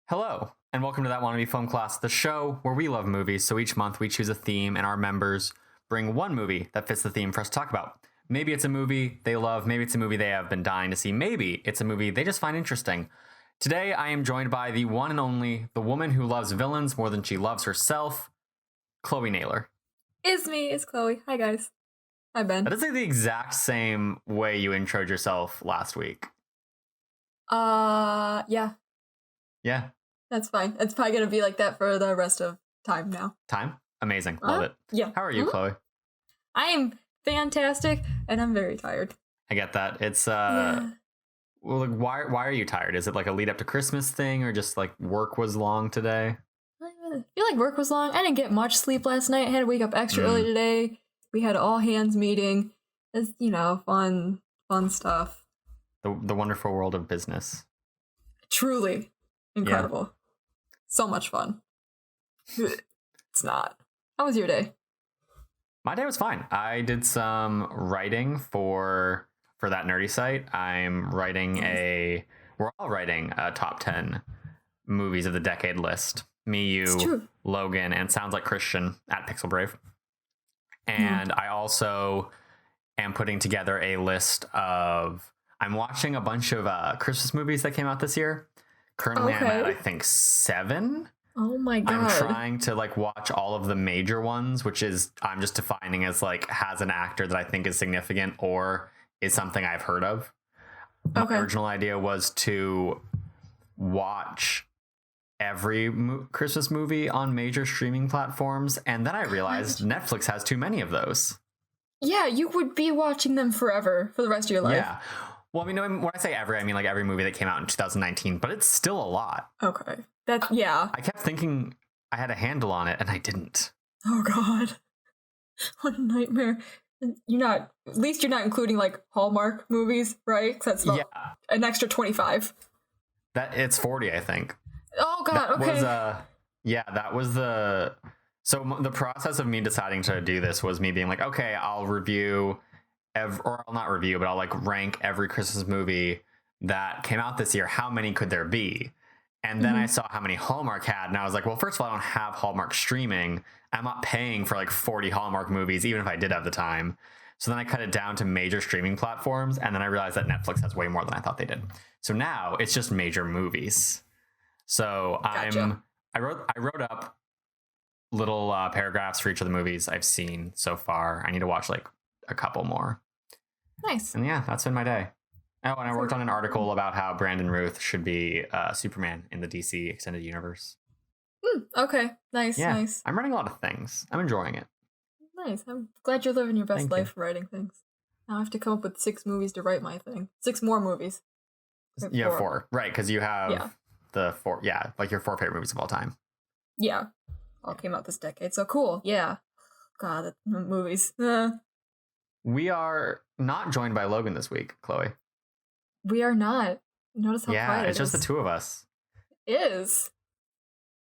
Hello, and welcome to That Wannabe Film Class, the show where we love movies, so each month we choose a theme and our members bring one movie that fits the theme for us to talk about. Maybe it's a movie they love, maybe it's a movie they have been dying to see, maybe it's a movie they just find interesting. Today I am joined by the one and only, the woman who loves villains more than she loves herself, Chloe Naylor. It's me, it's Chloe. Hi guys. Hi Ben. That is like the exact same way you introed yourself last week. Yeah. Yeah. That's fine. It's probably gonna be like that for the rest of time now. Time? Amazing. Love it. Yeah. How are you, Chloe? I am fantastic, and I'm very tired. I get that. It's Yeah. well, like, why are you tired? Is it like a lead up to Christmas thing, or just like work was long today? I feel like work was long. I didn't get much sleep last night. I had to wake up extra early today. We had an all hands meeting. It's fun stuff. The wonderful world of business. Truly incredible. Yeah. So much fun. It's not. How was your day? My day was fine. I did some writing for that nerdy site. We're all writing a top 10 movies of the decade list. Me, you, Logan, and sounds like Christian at Pixel Brave. And I also am putting together a list of, I'm watching a bunch of Christmas movies that came out this year. Currently I'm at, I think, 7. Oh my god. I'm trying to like watch all of the major ones, which is I'm just defining as like has an actor that I think is significant or is something I've heard of. My original idea was to watch every Christmas movie on major streaming platforms, and then I realized Netflix has too many of those. Yeah, you would be watching them forever for the rest of your life. Yeah. Well, I mean, when I say every, I mean like every movie that came out in 2019, but it's still a lot. Okay. I kept thinking I had a handle on it, and I didn't. Oh, God. What a nightmare. At least you're not including, like, Hallmark movies, right? Because that's an extra 25. It's 40, I think. Oh, God, That was the... So the process of me deciding to do this was me being like, okay, I'll review... or I'll not review, but I'll like rank every Christmas movie that came out this year. How many could there be? And then I saw how many Hallmark had, and I was like, well, first of all, I don't have Hallmark streaming. I'm not paying for like 40 Hallmark movies, even if I did have the time. So then I cut it down to major streaming platforms, and then I realized that Netflix has way more than I thought they did. So now it's just major movies. So gotcha. I wrote up little paragraphs for each of the movies I've seen so far. I need to watch like a couple more. Nice. And yeah, that's been my day. Oh, and I worked on an article about how Brandon Routh should be Superman in the DC Extended Universe. Okay. Nice. Yeah, nice. I'm writing a lot of things. I'm enjoying it. Nice. I'm glad you're living your best life writing things. Now I have to come up with 6 movies to write my thing. 6 more movies. You have 4. Right, because you have the 4. Yeah, like your 4 favorite movies of all time. Yeah. All came out this decade. So cool. Yeah. God, the movies. We are not joined by Logan this week, Chloe. We are not. Notice how quiet it's just the two of us. It is.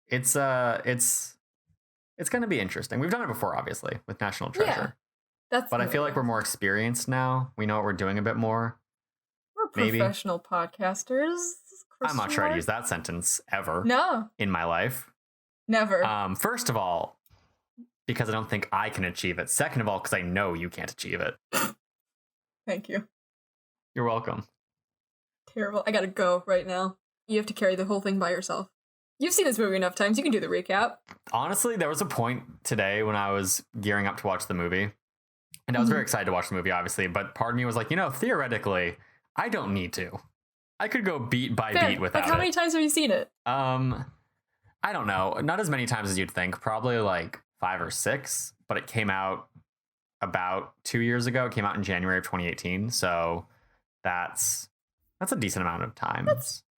It's going to be interesting. We've done it before, obviously, with National Treasure. Yeah, but I feel like we're more experienced now. We know what we're doing a bit more. We're professional podcasters. I'm not sure I'd use that sentence ever. No. In my life. Never. First of all, because I don't think I can achieve it. Second of all, because I know you can't achieve it. Thank you. You're welcome. Terrible. I gotta go right now. You have to carry the whole thing by yourself. You've seen this movie enough times. You can do the recap. Honestly, there was a point today when I was gearing up to watch the movie. And I was very excited to watch the movie, obviously. But part of me was like, theoretically, I don't need to. I could go beat by beat without it. Like, how many times have you seen it? I don't know. Not as many times as you'd think. Probably like 5 or 6. But it came out about 2 years ago. It came out in January of 2018. So that's a decent amount of time,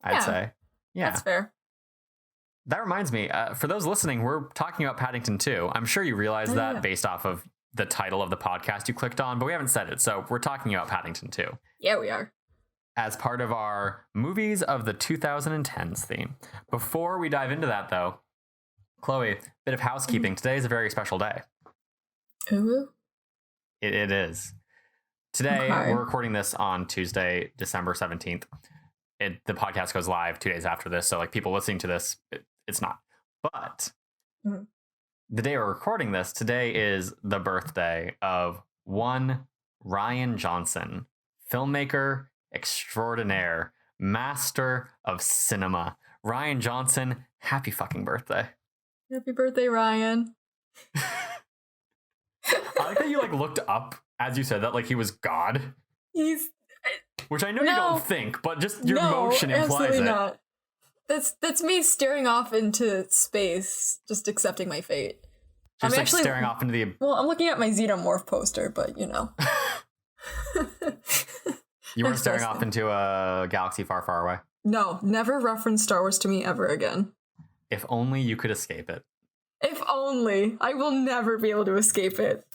I'd say. Yeah. That's fair. That reminds me, for those listening, we're talking about Paddington 2. I'm sure you realize that based off of the title of the podcast you clicked on, but we haven't said it. So we're talking about Paddington 2. Yeah, we are. As part of our Movies of the 2010s theme. Before we dive into that, though, Chloe, bit of housekeeping. Today is a very special day. Ooh. It is. Today, we're recording this on Tuesday, December 17th. the podcast goes live 2 days after this, so like people listening to this, it's not. But the day we're recording this, today is the birthday of one Ryan Johnson, filmmaker extraordinaire, master of cinema. Ryan Johnson, happy fucking birthday. Happy birthday, Ryan. I like that you like looked up as you said that like he was God. Which I know you don't think, but just your motion implies absolutely it. Not. That's me staring off into space, just accepting my fate. Just like actually staring off into the... Well, I'm looking at my Xenomorph poster, but you know. You weren't staring off into a galaxy far, far away? No, never reference Star Wars to me ever again. If only you could escape it. If only. I will never be able to escape it.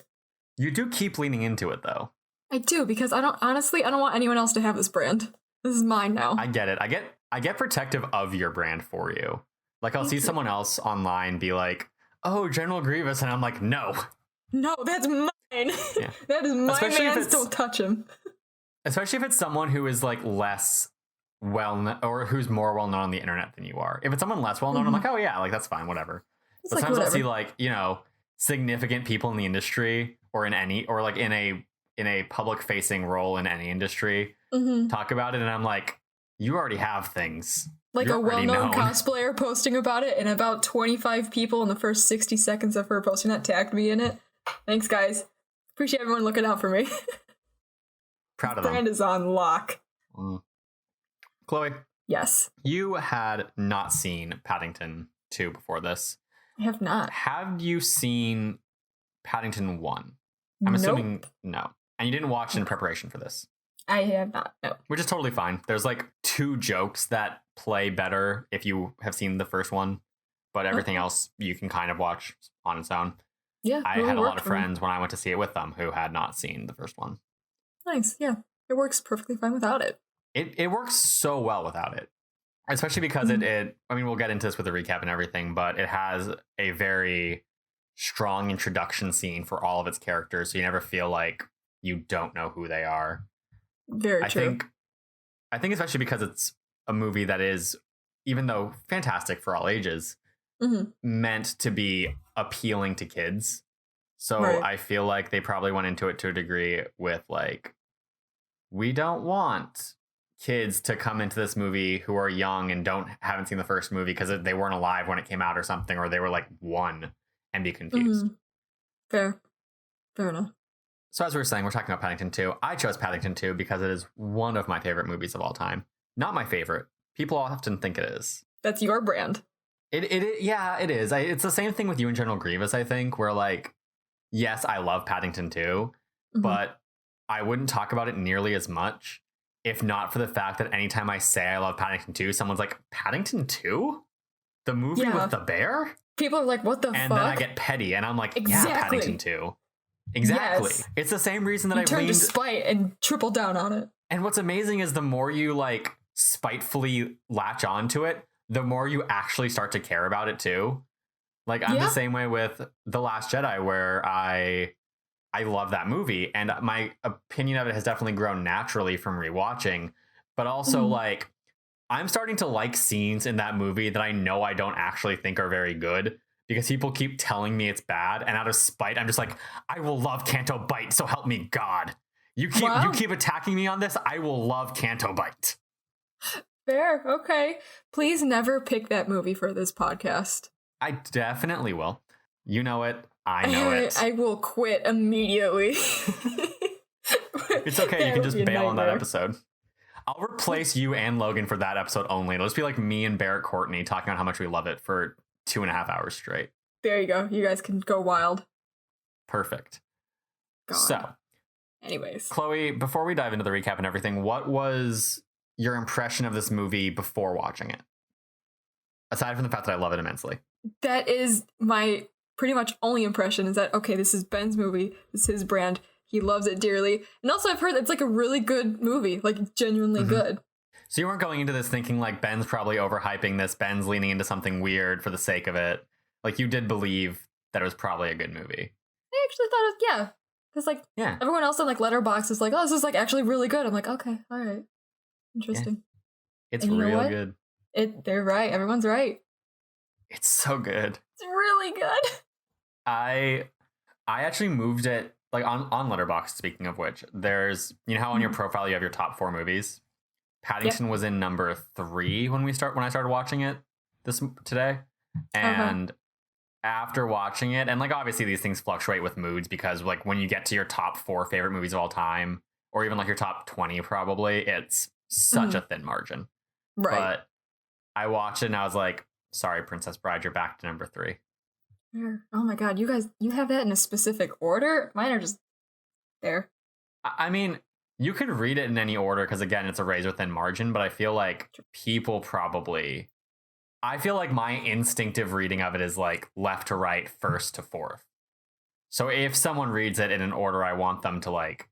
You do keep leaning into it, though. I do, because I don't want anyone else to have this brand. This is mine now. I get it. I get protective of your brand for you. Like, I'll see someone else online be like, oh, General Grievous, and I'm like, no. No, that's mine. Yeah. That is my man's, don't touch him. Especially if it's someone who is, like, less well-known, or who's more well-known on the internet than you are. If it's someone less well-known, I'm like, oh, yeah, like, that's fine, whatever. But sometimes I'll see, like, you know, significant people in the industry, or in any, or, like, in a public-facing role in any industry, talk about it, and I'm like, you already have things. Like a well-known cosplayer posting about it, and about 25 people in the first 60 seconds of her posting that tagged me in it. Thanks, guys. Appreciate everyone looking out for me. Proud of them. Brand is on lock. Chloe. Yes. You had not seen Paddington 2 before this. I have not. Have you seen Paddington 1? I'm assuming no. And you didn't watch in preparation for this? I have not, no. Which is totally fine. There's like 2 jokes that play better if you have seen the first one, but everything else you can kind of watch on its own. Yeah. I had a lot of friends when I went to see it with them who had not seen the first one. Nice, yeah. It works perfectly fine without it. It works so well without it. Especially because it I mean, we'll get into this with the recap and everything, but it has a very strong introduction scene for all of its characters, so you never feel like you don't know who they are. Very true. I think especially because it's a movie that is, even though fantastic for all ages, meant to be appealing to kids. So I feel like they probably went into it to a degree with like, we don't want kids to come into this movie who are young and haven't seen the first movie because they weren't alive when it came out or something, or they were like 1 and be confused. Fair enough. So as we were saying, we're talking about Paddington 2. I chose Paddington 2 because it is one of my favorite movies of all time. Not my favorite. People often think it is. That's your brand. Yeah, it is. It's the same thing with you and General Grievous, I think, where like, yes, I love Paddington 2, but I wouldn't talk about it nearly as much if not for the fact that anytime I say I love Paddington 2, someone's like, Paddington 2? The movie with the bear? People are like, what the fuck? And then I get petty, and I'm like, yeah, Paddington 2. Exactly. Yes. It's the same reason that I turned to spite and triple down on it. And what's amazing is the more you like spitefully latch onto it, the more you actually start to care about it too. Like I'm the same way with The Last Jedi, where I love that movie, and my opinion of it has definitely grown naturally from rewatching. But also like I'm starting to like scenes in that movie that I know I don't actually think are very good, because people keep telling me it's bad, and out of spite, I'm just like, I will love Canto Bite, so help me God. You keep attacking me on this, I will love Canto Bite. Fair, okay. Please never pick that movie for this podcast. I definitely will. You know it. I know it. I will quit immediately. It's okay. You can just bail on that episode. I'll replace you and Logan for that episode only. It'll just be like me and Barrett Courtney talking about how much we love it for 2.5 hours straight. There you go. You guys can go wild. Perfect. God. So, anyways, Chloe, before we dive into the recap and everything, what was your impression of this movie before watching it? Aside from the fact that I love it immensely. That is my pretty much only impression, is that, okay, this is Ben's movie. This is his brand. He loves it dearly. And also I've heard it's like a really good movie, like genuinely good. So you weren't going into this thinking like Ben's probably overhyping this, Ben's leaning into something weird for the sake of it. Like you did believe that it was probably a good movie. I actually thought it, because like everyone else on like Letterboxd is like, oh, this is like actually really good. I'm like, okay, all right, interesting. It's And you know real what? good. They're right. Everyone's right. It's so good. It's really good. I actually moved it like on Letterboxd. Speaking of which, there's how on your profile you have your top 4 movies. Paddington was in number 3 when I started watching it today, and after watching it, and like obviously these things fluctuate with moods because like when you get to your top 4 favorite movies of all time, or even like your top 20, probably it's such a thin margin. Right. But I watched it and I was like, sorry, Princess Bride, you're back to number 3. Oh my god, you guys, you have that in a specific order? Mine are just there. I mean, you could read it in any order because again, it's a razor thin margin, but I feel like I feel like my instinctive reading of it is like left to right, first to fourth. So if someone reads it in an order, I want them to like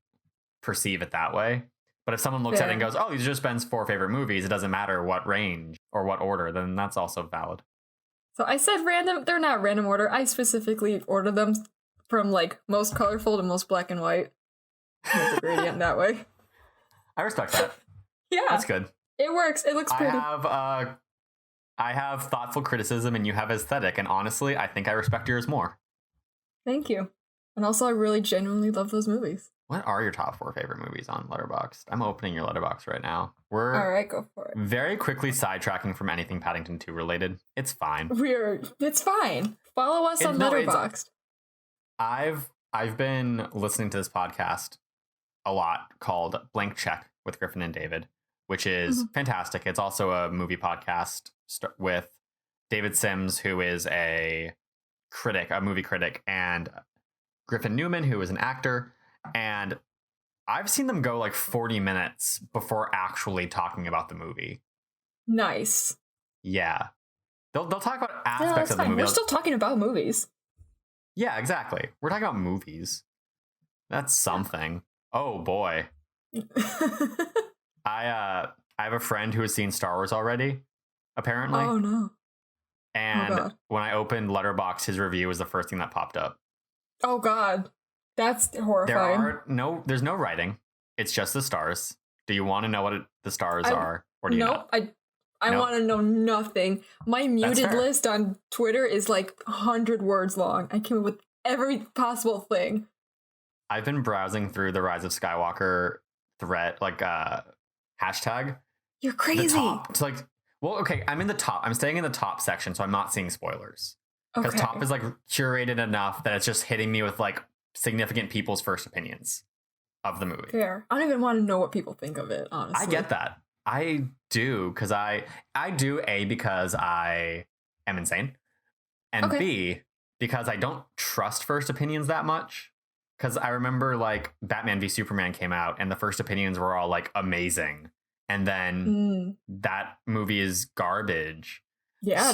perceive it that way. But if someone looks at it and goes, oh, these are just Ben's 4 favorite movies, it doesn't matter what range or what order, then that's also valid. So I said random. They're not random order. I specifically ordered them from like most colorful to most black and white. There's a gradient that way. I respect that. Yeah. That's good. It works. It looks pretty. I have thoughtful criticism and you have aesthetic, and honestly, I think I respect yours more. Thank you. And also, I really genuinely love those movies. What are your top 4 favorite movies on Letterboxd? I'm opening your Letterboxd right now. We're all right, go for it. Very quickly sidetracking from anything Paddington 2 related. It's fine. It's fine. Follow us on Letterboxd. I've been listening to this podcast a lot called Blank Check with Griffin and David, which is fantastic. It's also a movie podcast with David Sims, who is a movie critic, and Griffin Newman, who is an actor. And I've seen them go like 40 minutes before actually talking about the movie. Nice. Yeah. They'll talk about aspects of the movie. We're still talking about movies. Yeah, exactly. We're talking about movies. That's something. Oh boy. I have a friend who has seen Star Wars already, apparently. Oh no. And when I opened Letterboxd, his review was the first thing that popped up. Oh god. That's horrifying. There's no writing. It's just the stars. Do you want to know what the stars are? Or do you not? I want to know nothing. My muted list on Twitter is like 100 words long. I came up with every possible thing. I've been browsing through the Rise of Skywalker thread, like hashtag. You're crazy. It's like, well, okay, I'm in the top. I'm staying in the top section, so I'm not seeing spoilers. Because top is like curated enough that it's just hitting me with like significant people's first opinions of the movie. Fair. I don't even want to know what people think of it, honestly. I get that. I do, because I do, A, because I am insane, and B, because I don't trust first opinions that much. Because I remember like Batman v Superman came out and the first opinions were all like amazing, and then that movie is garbage. Yeah.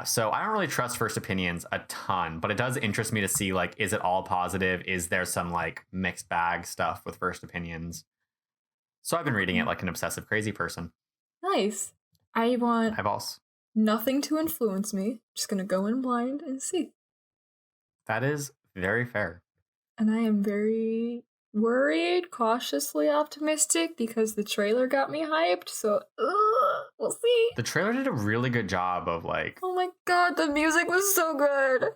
So I don't really trust first opinions a ton, but it does interest me to see like, is it all positive? Is there some like mixed bag stuff with first opinions? So I've been reading it like an obsessive crazy person. Nice. I want eyeballs. Nothing to influence me. Just gonna go in blind and see. That is very fair. And I am very worried, cautiously optimistic, because the trailer got me hyped. So we'll see. The trailer did a really good job of like, oh my god, the music was so good.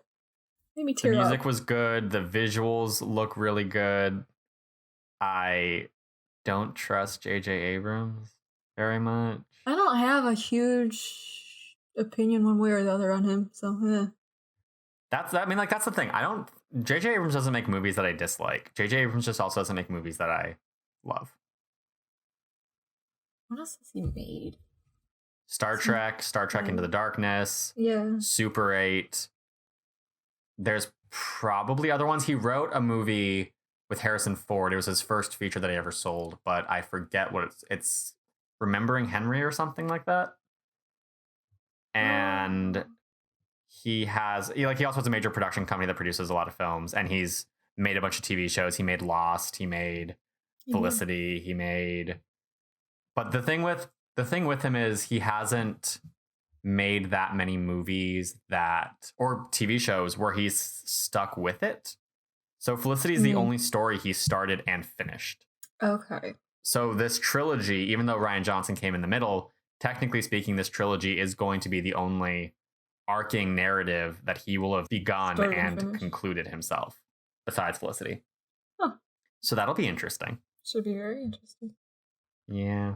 Made me tear up. The music was good. The visuals look really good. I don't trust J.J. Abrams very much. I don't have a huge opinion one way or the other on him, so yeah. That's the thing. J.J. Abrams doesn't make movies that I dislike. J.J. Abrams just also doesn't make movies that I love. What else has he made? Star Trek Into the Darkness. Yeah. Super 8. There's probably other ones. He wrote a movie with Harrison Ford. It was his first feature that he ever sold, but I forget what it's Remembering Henry or something like that. And he also has a major production company that produces a lot of films, and he's made a bunch of TV shows. He made Lost, he made Felicity, but the thing with him is he hasn't made that many movies or TV shows where he's stuck with it. So Felicity is the only story he started and finished. Okay. So this trilogy, even though Rian Johnson came in the middle, technically speaking, this trilogy is going to be the only arcing narrative that he will have begun and concluded himself, besides Felicity. Huh. So that'll be interesting. Should be very interesting. Yeah.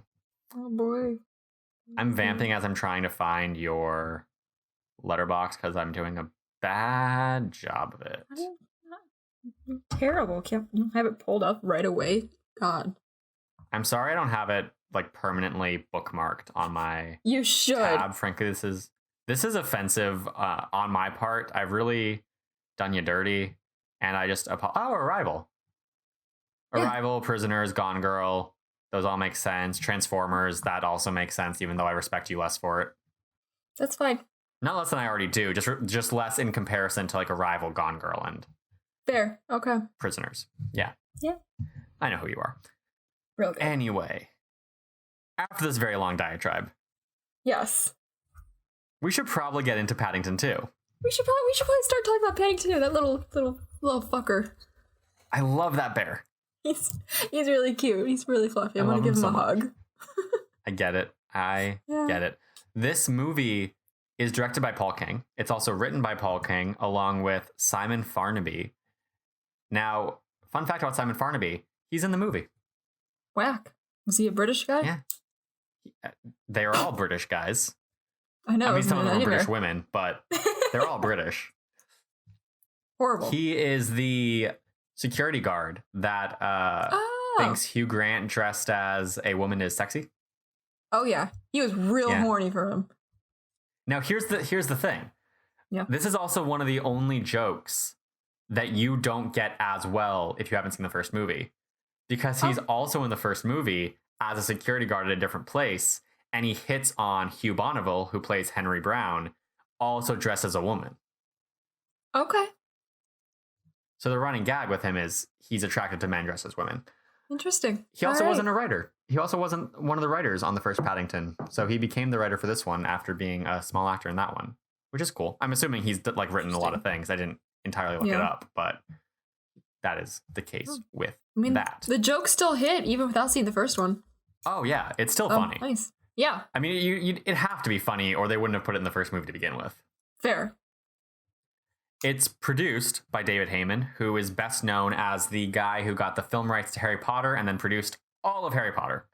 Oh boy. I'm vamping as I'm trying to find your Letterboxd because I'm doing a bad job of it. Terrible. Can't you have it pulled up right away? God. I'm sorry I don't have it like permanently bookmarked on my You should. tab. Frankly, this is offensive on my part. I've really done you dirty, and I just Arrival. Yeah. Arrival, Prisoners, Gone Girl. Those all make sense. Transformers, that also makes sense, even though I respect you less for it. That's fine. Not less than I already do, just less in comparison to like Arrival, Gone Girl, and Fair. Okay. Prisoners. Yeah. Yeah. I know who you are. Real good. Anyway, after this very long diatribe, yes, we should probably get into Paddington 2. We should probably start talking about Paddington 2. That little fucker. I love that bear. He's really cute. He's really fluffy. I want to give him a hug. I get it. I get it. This movie is directed by Paul King. It's also written by Paul King along with Simon Farnaby. Now, fun fact about Simon Farnaby, he's in the movie. Whack. Was he a British guy? Yeah. They are all British guys. I know. I mean, some of them are British women, but they're all British. Horrible. He is the security guard that thinks Hugh Grant dressed as a woman is sexy. Oh, yeah. He was real horny for him. Now, here's the thing. Yeah. This is also one of the only jokes that you don't get as well if you haven't seen the first movie. Because he's also in the first movie as a security guard at a different place, and he hits on Hugh Bonneville, who plays Henry Brown, also dressed as a woman. Okay. So the running gag with him is he's attracted to men dressed as women. Interesting. He also wasn't a writer. He also wasn't one of the writers on the first Paddington. So he became the writer for this one after being a small actor in that one, which is cool. I'm assuming he's like written a lot of things. I didn't entirely look it up, but that is the case with that. The joke still hit even without seeing the first one. Oh, yeah. It's still funny. Nice. Yeah. I mean, it'd have to be funny or they wouldn't have put it in the first movie to begin with. Fair. It's produced by David Heyman, who is best known as the guy who got the film rights to Harry Potter and then produced all of Harry Potter.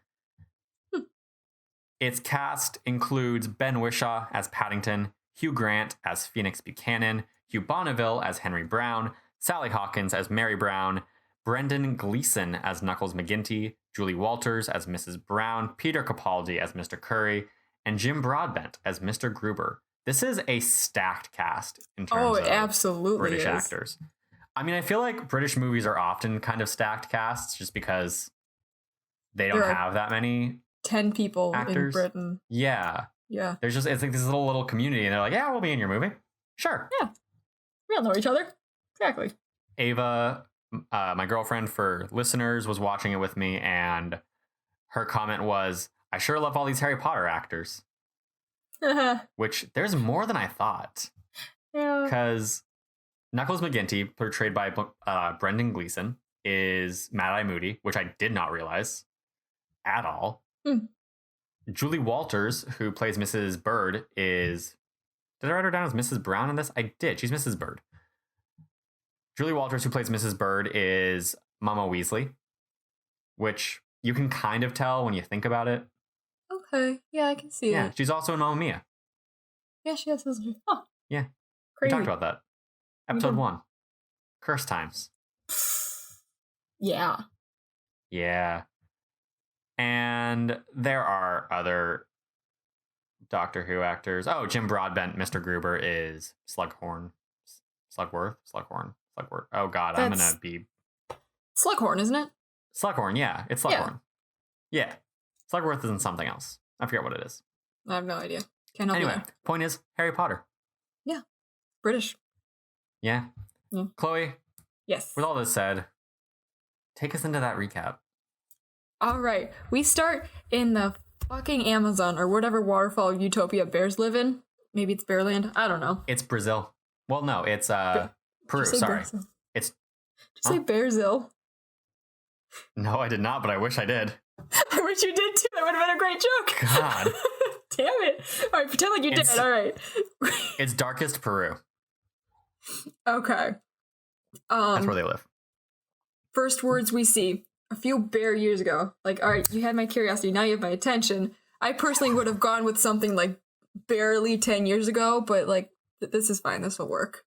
Its cast includes Ben Whishaw as Paddington, Hugh Grant as Phoenix Buchanan, Hugh Bonneville as Henry Brown, Sally Hawkins as Mary Brown, Brendan Gleeson as Knuckles McGinty, Julie Walters as Mrs. Brown, Peter Capaldi as Mr. Curry, and Jim Broadbent as Mr. Gruber. This is a stacked cast in terms of absolutely British actors. I mean, I feel like British movies are often kind of stacked casts just because they don't have that many 10 people actors in Britain. Yeah. Yeah. There's just, it's like this little community and they're like, yeah, we'll be in your movie. Sure. Yeah. We all know each other. Exactly. Ava, my girlfriend for listeners, was watching it with me, and her comment was, I sure love all these Harry Potter actors. Which, there's more than I thought. Yeah. Because Knuckles McGinty, portrayed by Brendan Gleeson, is Mad-Eye Moody, which I did not realize at all. Julie Walters, who plays Mrs. Bird, is... Did I write her down as Mrs. Brown in this? I did. She's Mrs. Bird. Julie Walters, who plays Mrs. Bird, is Mama Weasley, which you can kind of tell when you think about it. Okay. Yeah, I can see that. Yeah, she's also in Mamma Mia. Yeah, she has. Oh. Yeah. Crazy. We talked about that. Episode 1. Curse times. Yeah. Yeah. And there are other Doctor Who actors. Oh, Jim Broadbent, Mr. Gruber, is Slughorn. Slugworth? Slughorn. Slugworth. Oh, God, I'm going to be... Slughorn, isn't it? Slughorn, yeah. It's Slughorn. Yeah. Slugworth isn't something else. I forget what it is. I have no idea. Can't help Anyway, point is, Harry Potter. Yeah. British. Yeah. Chloe? Yes. With all this said, take us into that recap. All right. We start in the fucking Amazon or whatever waterfall utopia bears live in. Maybe it's Bearland. I don't know. It's Brazil. Well, no, it's Peru. Sorry. Brazil? It's... Did you say Bearzil? No, I did not, but I wish I did. I wish you did too. That would have been a great joke. God. Damn it. All right, pretend like you did. All right. It's darkest Peru. Okay. That's where they live. First words we see a few bare years ago. Like, all right, you had my curiosity. Now you have my attention. I personally would have gone with something like barely 10 years ago, but like, this is fine. This will work.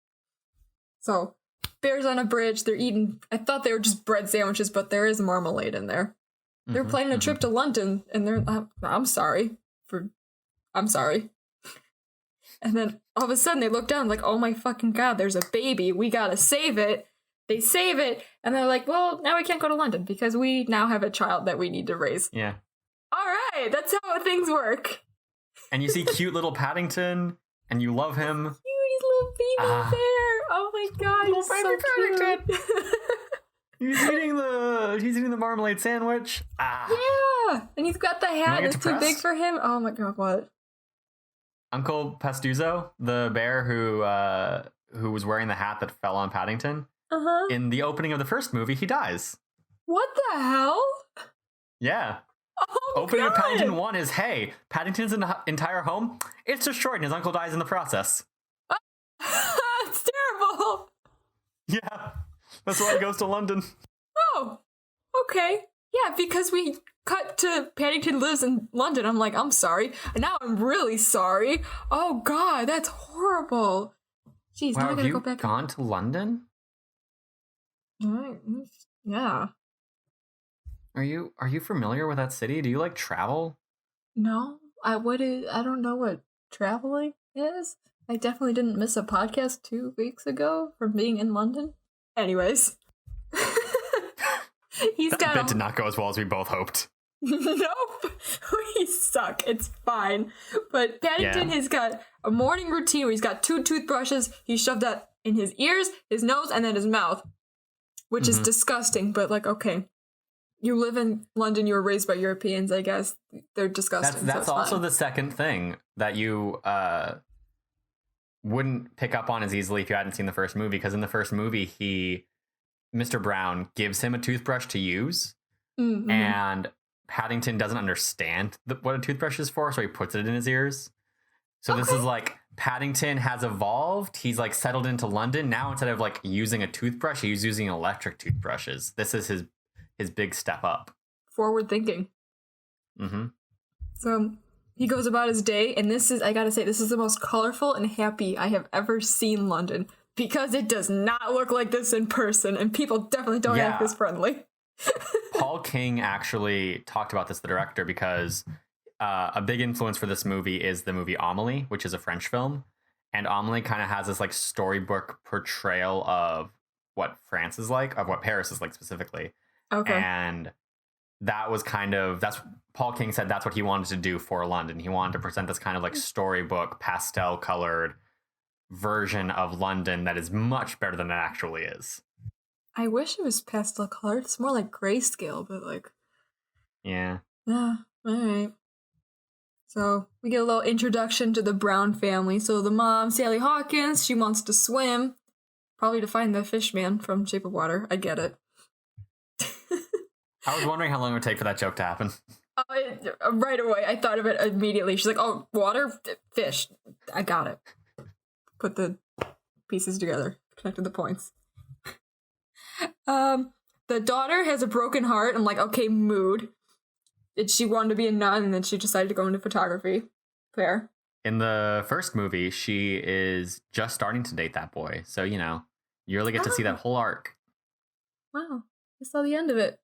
So, bears on a bridge. They're eating. I thought they were just bread sandwiches, but there is marmalade in there. They're planning a trip to London, and they're. I'm sorry. And then all of a sudden they look down like, oh my fucking god, there's a baby. We gotta save it. They save it, and they're like, well, now we can't go to London because we now have a child that we need to raise. Yeah. All right, that's how things work. And you see cute little Paddington, and you love him. Cute little baby bear. Oh my god, he's so cute. He's eating the marmalade sandwich. Yeah, and he's got the hat that's too big for him. Oh my god, what? Uncle Pastuzo, the bear who was wearing the hat that fell on Paddington. In the opening of the first movie, he dies. What the hell? Yeah. Oh opening god. of Paddington 1 is, hey, Paddington's entire home, it's destroyed and his uncle dies in the process. It's terrible. Yeah. That's why he goes to London. Oh, okay. Yeah, because we cut to Paddington lives in London. I'm like, I'm sorry. And now I'm really sorry. Oh god, that's horrible. Jeez, now I gotta go back. Have you gone to London? Yeah. Are you familiar with that city? Do you like travel? No, I don't know what traveling is. I definitely didn't miss a podcast 2 weeks ago from being in London. Anyways. That bit did not go as well as we both hoped. Nope. We suck. It's fine. But Paddington has got a morning routine where he's got 2 toothbrushes. He shoved that in his ears, his nose, and then his mouth. Which is disgusting, but like, okay. You live in London, you were raised by Europeans, I guess. They're disgusting. That's also the second thing that you wouldn't pick up on as easily if you hadn't seen the first movie, because in the first movie, Mr. Brown gives him a toothbrush to use, and Paddington doesn't understand what a toothbrush is for, so he puts it in his ears. So this is like, Paddington has evolved. He's like settled into London. Now instead of like using a toothbrush, he's using electric toothbrushes. This is his big step up. Forward thinking. So he goes about his day, and I gotta say, this is the most colorful and happy I have ever seen London, because it does not look like this in person, and people definitely don't act this friendly. Paul King actually talked about this, the director, because a big influence for this movie is the movie Amélie, which is a French film. And Amélie kind of has this like storybook portrayal of what France is like, of what Paris is like specifically. Okay. And that was that's Paul King said that's what he wanted to do for London. He wanted to present this kind of like storybook, pastel colored version of London that is much better than it actually is. I wish it was pastel colored. It's more like grayscale, but like... Yeah. Yeah, alright. So, we get a little introduction to the Brown family. So, the mom, Sally Hawkins, she wants to swim. Probably to find the fish man from Shape of Water. I get it. I was wondering how long it would take for that joke to happen. Right away, I thought of it immediately. She's like, oh, water? Fish. I got it. Put the pieces together. Connected the points. The daughter has a broken heart. I'm like, okay, mood. She wanted to be a nun, and then she decided to go into photography. Fair. In the first movie, she is just starting to date that boy. So, you really get to see that whole arc. Wow. I saw the end of it.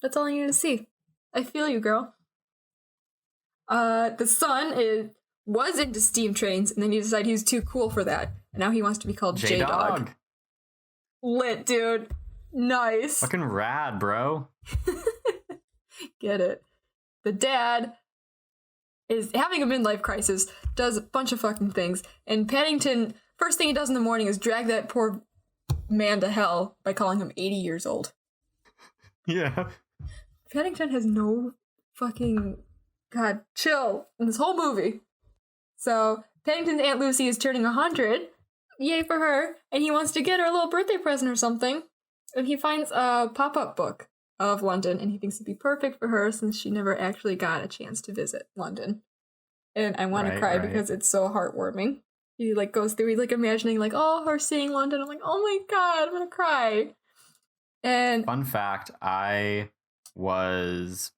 That's all I needed to see. I feel you, girl. The son was into steam trains, and then he decided he was too cool for that. And now he wants to be called J-Dog. Lit, dude. Nice. Fucking rad, bro. Get it. The dad is having a midlife crisis, does a bunch of fucking things, and Paddington, first thing he does in the morning is drag that poor man to hell by calling him 80 years old. Yeah. Paddington has no fucking... God, chill in this whole movie. So, Paddington's Aunt Lucy is turning 100. Yay for her. And he wants to get her a little birthday present or something. And he finds a pop-up book of London, and he thinks it'd be perfect for her since she never actually got a chance to visit London. And I want to cry because it's so heartwarming. He like goes through, he's like imagining like, oh, her seeing London. I'm like, oh my god, I'm gonna cry. And fun fact, I was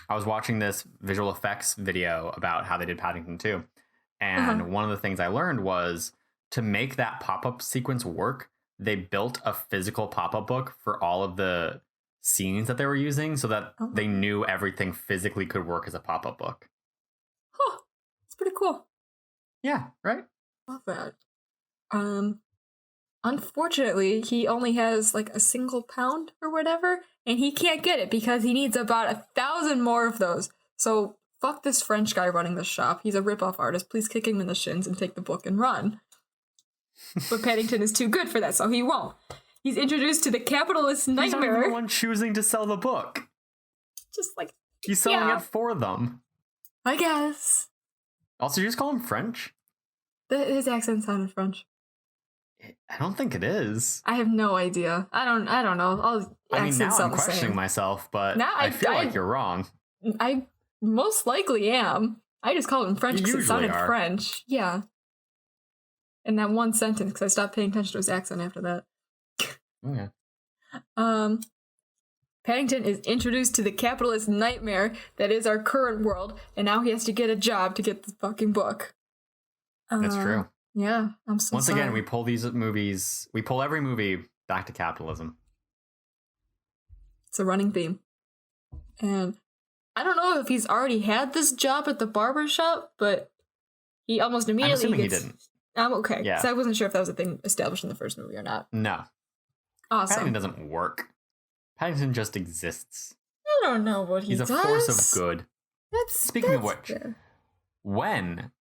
watching this visual effects video about how they did Paddington 2. And one of the things I learned was to make that pop-up sequence work, they built a physical pop-up book for all of the scenes that they were using so that they knew everything physically could work as a pop-up book. Huh. It's pretty cool. Yeah, right? Love that. Unfortunately, he only has like a single pound or whatever, and he can't get it because he needs about 1,000 more of those. So fuck this French guy running the shop. He's a rip-off artist. Please kick him in the shins and take the book and run. But Paddington is too good for that, so he won't. He's introduced to the capitalist nightmare. He's not even the one choosing to sell the book. Just like... He's selling it for them. I guess. Also, you just call him French? His accent sounded French. I don't think it is. I have no idea. I don't know. All accents now I'm the questioning same. myself, but now I feel like you're wrong. I most likely am. I just called him French because it sounded French. Yeah. In that one sentence, because I stopped paying attention to his accent after that. Okay. Paddington is introduced to the capitalist nightmare that is our current world, and now he has to get a job to get the fucking book. That's true. Yeah, I'm so Once sorry. again, we pull every movie back to capitalism. It's a running theme. And I don't know if he's already had this job at the barber shop, but he almost immediately I'm assuming he didn't. Okay, yeah. So I wasn't sure if that was a thing established in the first movie or not. No. Awesome. Paddington doesn't work. Paddington just exists. I don't know what he does. He's a force of good. Speaking of which, fair. When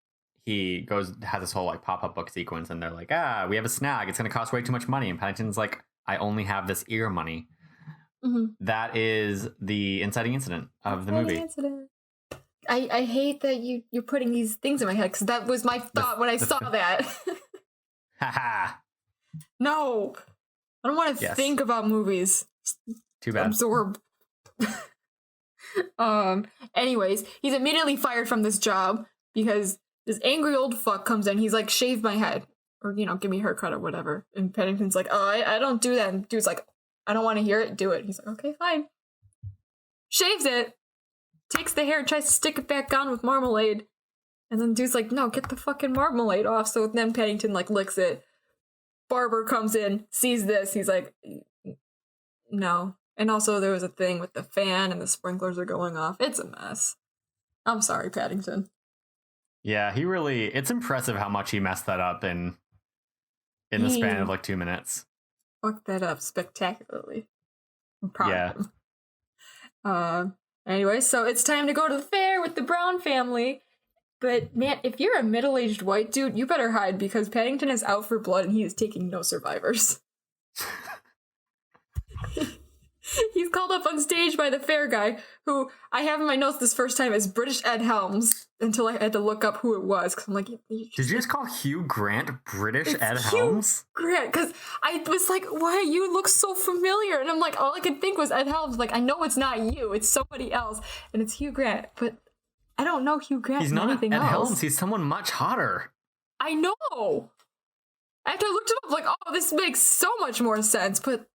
he has this whole like pop-up book sequence and they're like, we have a snag, it's going to cost way too much money. And Paddington's like, I only have this ear money. Mm-hmm. That is the inciting incident of the movie. I hate that you're putting these things in my head because that was my thought when I saw that. Haha. No. I don't want to think about movies. Too bad. Absorb. Anyways, he's immediately fired from this job because this angry old fuck comes in. He's like, shave my head. Or, give me a haircut or whatever. And Paddington's like, oh, I don't do that. And dude's like, I don't want to hear it. Do it. He's like, okay, fine. Shaves it. Takes the hair, tries to stick it back on with marmalade. And then dude's like, no, get the fucking marmalade off. So then Paddington, like, licks it. Barber comes in, sees this. He's like, no. And also there was a thing with the fan and the sprinklers are going off. It's a mess. I'm sorry, Paddington. Yeah, it's impressive how much he messed that up in the span of like 2 minutes. Fucked that up spectacularly. I'm proud of him. Anyway, so it's time to go to the fair with the Brown family. But man, if you're a middle-aged white dude, you better hide because Paddington is out for blood and he is taking no survivors. He's called up on stage by the fair guy, who I have in my notes this first time as British Ed Helms, until I had to look up who it was, because I'm like... Did you just call Hugh Grant British Ed Helms? Grant, because I was like, why, you look so familiar, and I'm like, all I could think was Ed Helms, like, I know it's not you, it's somebody else, and it's Hugh Grant, but I don't know Hugh Grant. He's not anything Ed else. Helms, he's someone much hotter. I know! After I looked it up, like, oh, this makes so much more sense, but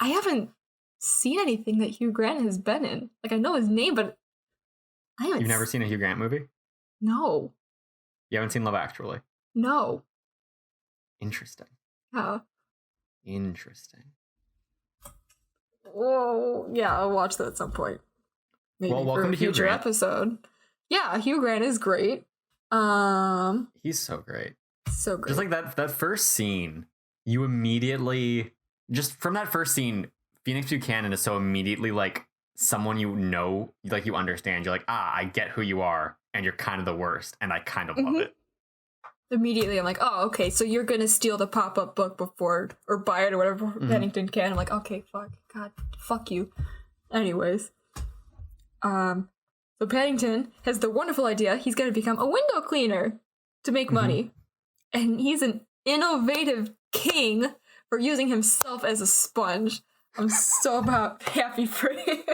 I haven't seen anything that Hugh Grant has been in. Like, I know his name, but I haven't. You've never seen a Hugh Grant movie? No. You haven't seen Love Actually? No. Interesting. Yeah. Interesting. Whoa. Yeah, I'll watch that at some point. Maybe well, welcome for a to Hugh future Grant. Episode. Yeah, Hugh Grant is great. He's so great. So great. Just like that first scene, you immediately, just from that first scene, Phoenix Buchanan is so immediately like someone like you understand. You're like, I get who you are, and you're kind of the worst, and I kind of love it. Immediately, I'm like, oh, okay, so you're gonna steal the pop-up book before, or buy it or whatever Paddington can. I'm like, okay, fuck you. Anyways, so Paddington has the wonderful idea he's gonna become a window cleaner to make money, and he's an innovative king for using himself as a sponge. I'm so happy for you.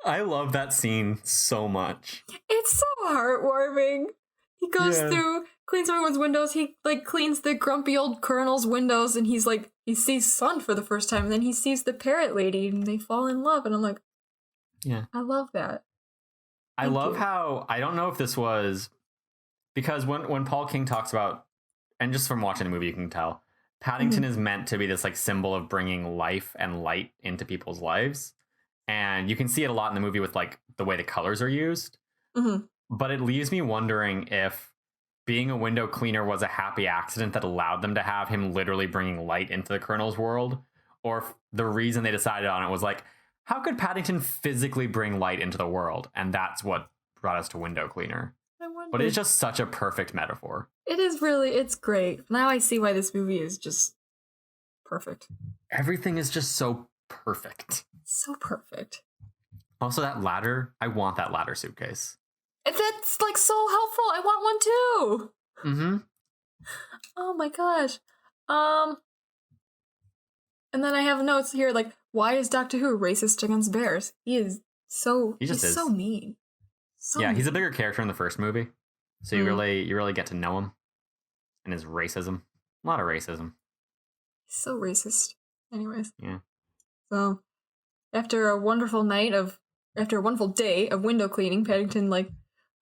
I love that scene so much. It's so heartwarming. He goes through, cleans everyone's windows. He like cleans the grumpy old colonel's windows, and he's like, he sees Sun for the first time, and then he sees the parrot lady, and they fall in love. And I'm like, yeah, I love that. I love how, I don't know if this was because when Paul King talks about, and just from watching the movie you can tell, Paddington is meant to be this like symbol of bringing life and light into people's lives. And you can see it a lot in the movie with like the way the colors are used. But it leaves me wondering if being a window cleaner was a happy accident that allowed them to have him literally bringing light into the Colonel's world, or if the reason they decided on it was like, how could Paddington physically bring light into the world? And that's what brought us to window cleaner. But it's just such a perfect metaphor. It is really, it's great. Now I see why this movie is just perfect. Everything is just so perfect. So perfect. Also, that ladder, I want that ladder suitcase. That's like so helpful. I want one too. Oh my gosh. And then I have notes here like, why is Doctor Who racist against bears? He's so mean. Mean. He's a bigger character in the first movie, so you really get to know him and his racism. A lot of racism. He's so racist. Anyways. Yeah. So after a wonderful day of window cleaning, Paddington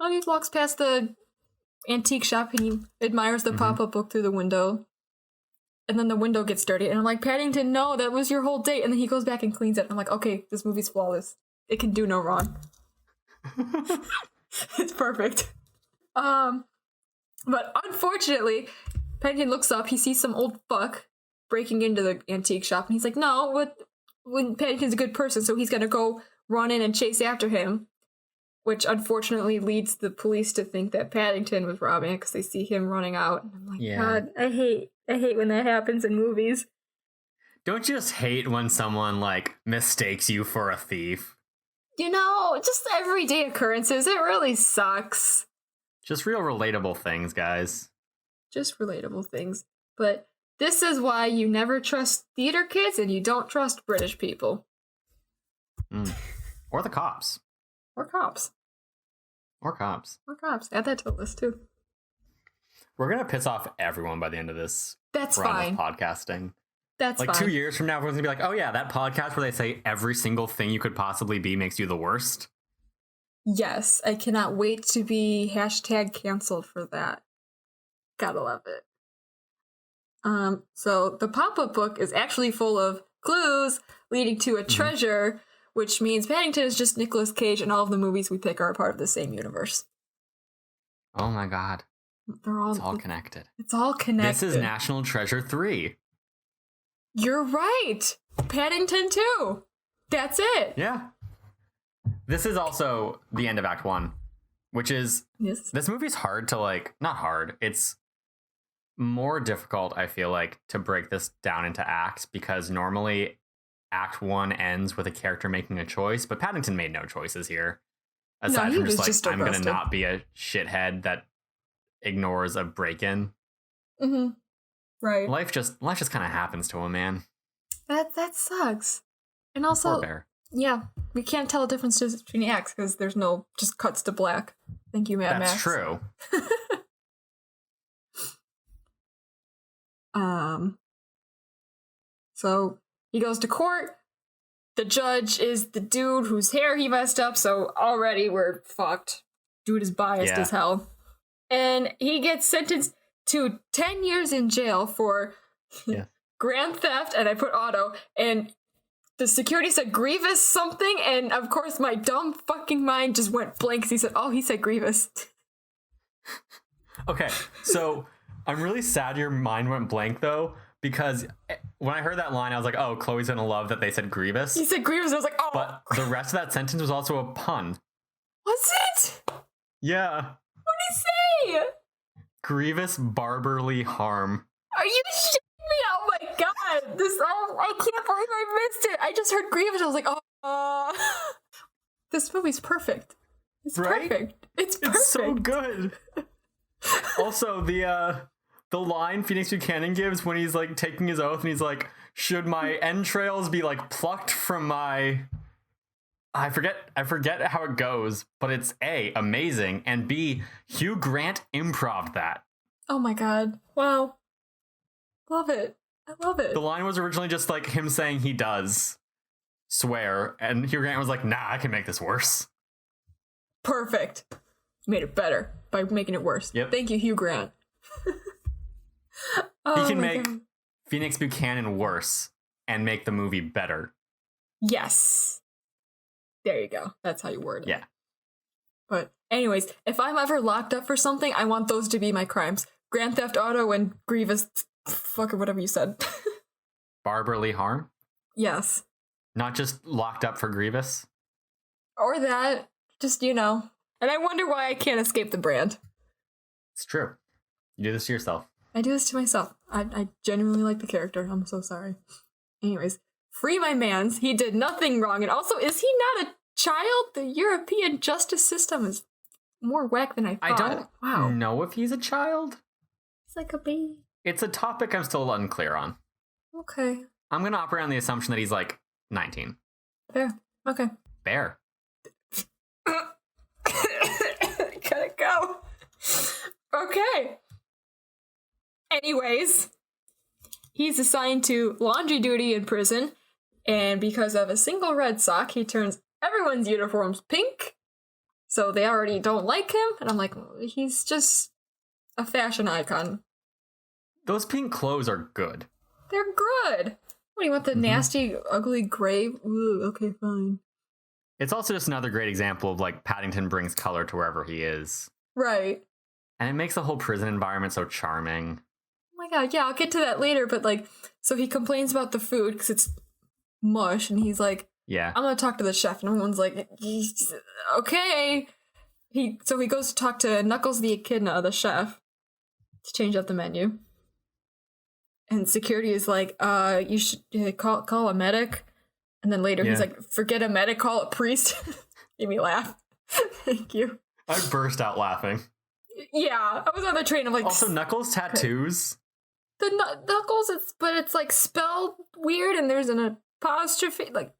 he walks past the antique shop and he admires the pop-up book through the window. And then the window gets dirty. And I'm like, Paddington, no, that was your whole date. And then he goes back and cleans it. I'm like, okay, this movie's flawless. It can do no wrong. It's perfect. But unfortunately, Paddington looks up. He sees some old fuck breaking into the antique shop. And he's like, no, when Paddington's a good person, so he's going to go run in and chase after him. Which unfortunately leads the police to think that Paddington was robbing it because they see him running out. And I'm like, God, I hate when that happens in movies. Don't you just hate when someone mistakes you for a thief? Just everyday occurrences. It really sucks. Just real relatable things, guys. Just relatable things. But this is why you never trust theater kids and you don't trust British people. Or the cops. Or cops. Add that to the list, too. We're going to piss off everyone by the end of this run of podcasting. That's fine. 2 years from now, everyone's going to be like, oh, yeah, that podcast where they say every single thing you could possibly be makes you the worst. Yes, I cannot wait to be #canceled for that. Gotta love it. So the pop-up book is actually full of clues leading to a treasure, which means Paddington is just Nicolas Cage, and all of the movies we pick are a part of the same universe. Oh my god. It's all connected. It's all connected. This is National Treasure 3. You're right! Paddington 2! That's it! Yeah. This is also the end of Act 1, which is... Yes. This movie's hard to, not hard, it's more difficult, I feel like, to break this down into acts, because normally Act 1 ends with a character making a choice, but Paddington made no choices here. Aside from just I'm going to not be a shithead that ignores a break-in. Mm-hmm. Right. Life just kind of happens to him, man. That sucks. And also, poor bear. Yeah, we can't tell the difference between the acts because there's no just cuts to black. Thank you, Mad Max. That's true. So he goes to court. The judge is the dude whose hair he messed up, so already we're fucked. Dude is biased as hell. And he gets sentenced to 10 years in jail for grand theft, and I put auto, and the security said Grievous something, and of course my dumb fucking mind just went blank because he said Grievous. Okay, so I'm really sad your mind went blank, though, because when I heard that line, I was like, oh, Chloe's gonna love that they said Grievous. He said Grievous, I was like, oh. But the rest of that sentence was also a pun. Was it? Yeah. What did he say? Grievous barbarly harm. Are you shitting me? Oh my god. I can't believe I missed it. I just heard Grievous. I was like, oh. This movie's perfect. It's perfect. It's perfect. It's so good. Also, the line Phoenix Buchanan gives when he's taking his oath and he's like, should my entrails be like plucked from my I forget how it goes, but it's A, amazing, and B, Hugh Grant improv that. Oh my god. Wow. Love it. I love it. The line was originally just like him saying he does swear, and Hugh Grant was like, nah, I can make this worse. Perfect. Made it better by making it worse. Yep. Thank you, Hugh Grant. He can make Phoenix Buchanan worse and make the movie better. Yes. There you go. That's how you word it. Yeah. But anyways, if I'm ever locked up for something, I want those to be my crimes. Grand Theft Auto and Grievous, fuck or whatever you said. Barbarly harm? Yes. Not just locked up for Grievous? Or that. Just, you know. And I wonder why I can't escape the brand. It's true. You do this to yourself. I do this to myself. I genuinely like the character. I'm so sorry. Anyways, free my mans. He did nothing wrong. And also, is he not a child? The European justice system is more whack than I thought. I don't know if he's a child. He's like a baby. It's a topic I'm still unclear on. Okay. I'm going to operate on the assumption that he's like 19. Fair. Okay. Fair. Gotta go. Okay. Anyways, he's assigned to laundry duty in prison, and because of a single red sock, he turns everyone's uniforms pink. So they already don't like him, and I'm like, he's just a fashion icon. Those pink clothes are good. They're good. What do you want, the nasty, ugly gray? Ooh, okay, fine. It's also just another great example of like Paddington brings color to wherever he is. Right. And it makes the whole prison environment so charming. Oh my god, yeah, I'll get to that later, but like, so he complains about the food because it's mush, and he's like, yeah, I'm gonna talk to the chef, and everyone's like, okay. So he goes to talk to Knuckles the Echidna, the chef, to change up the menu. And security is like, you should call a medic. And then later he's like, forget a medic, call a priest. Made me laugh. Thank you. I burst out laughing. Yeah, I was on the train. I'm like, also Knuckles tattoos. The Knuckles, it's like spelled weird, and there's an apostrophe, like.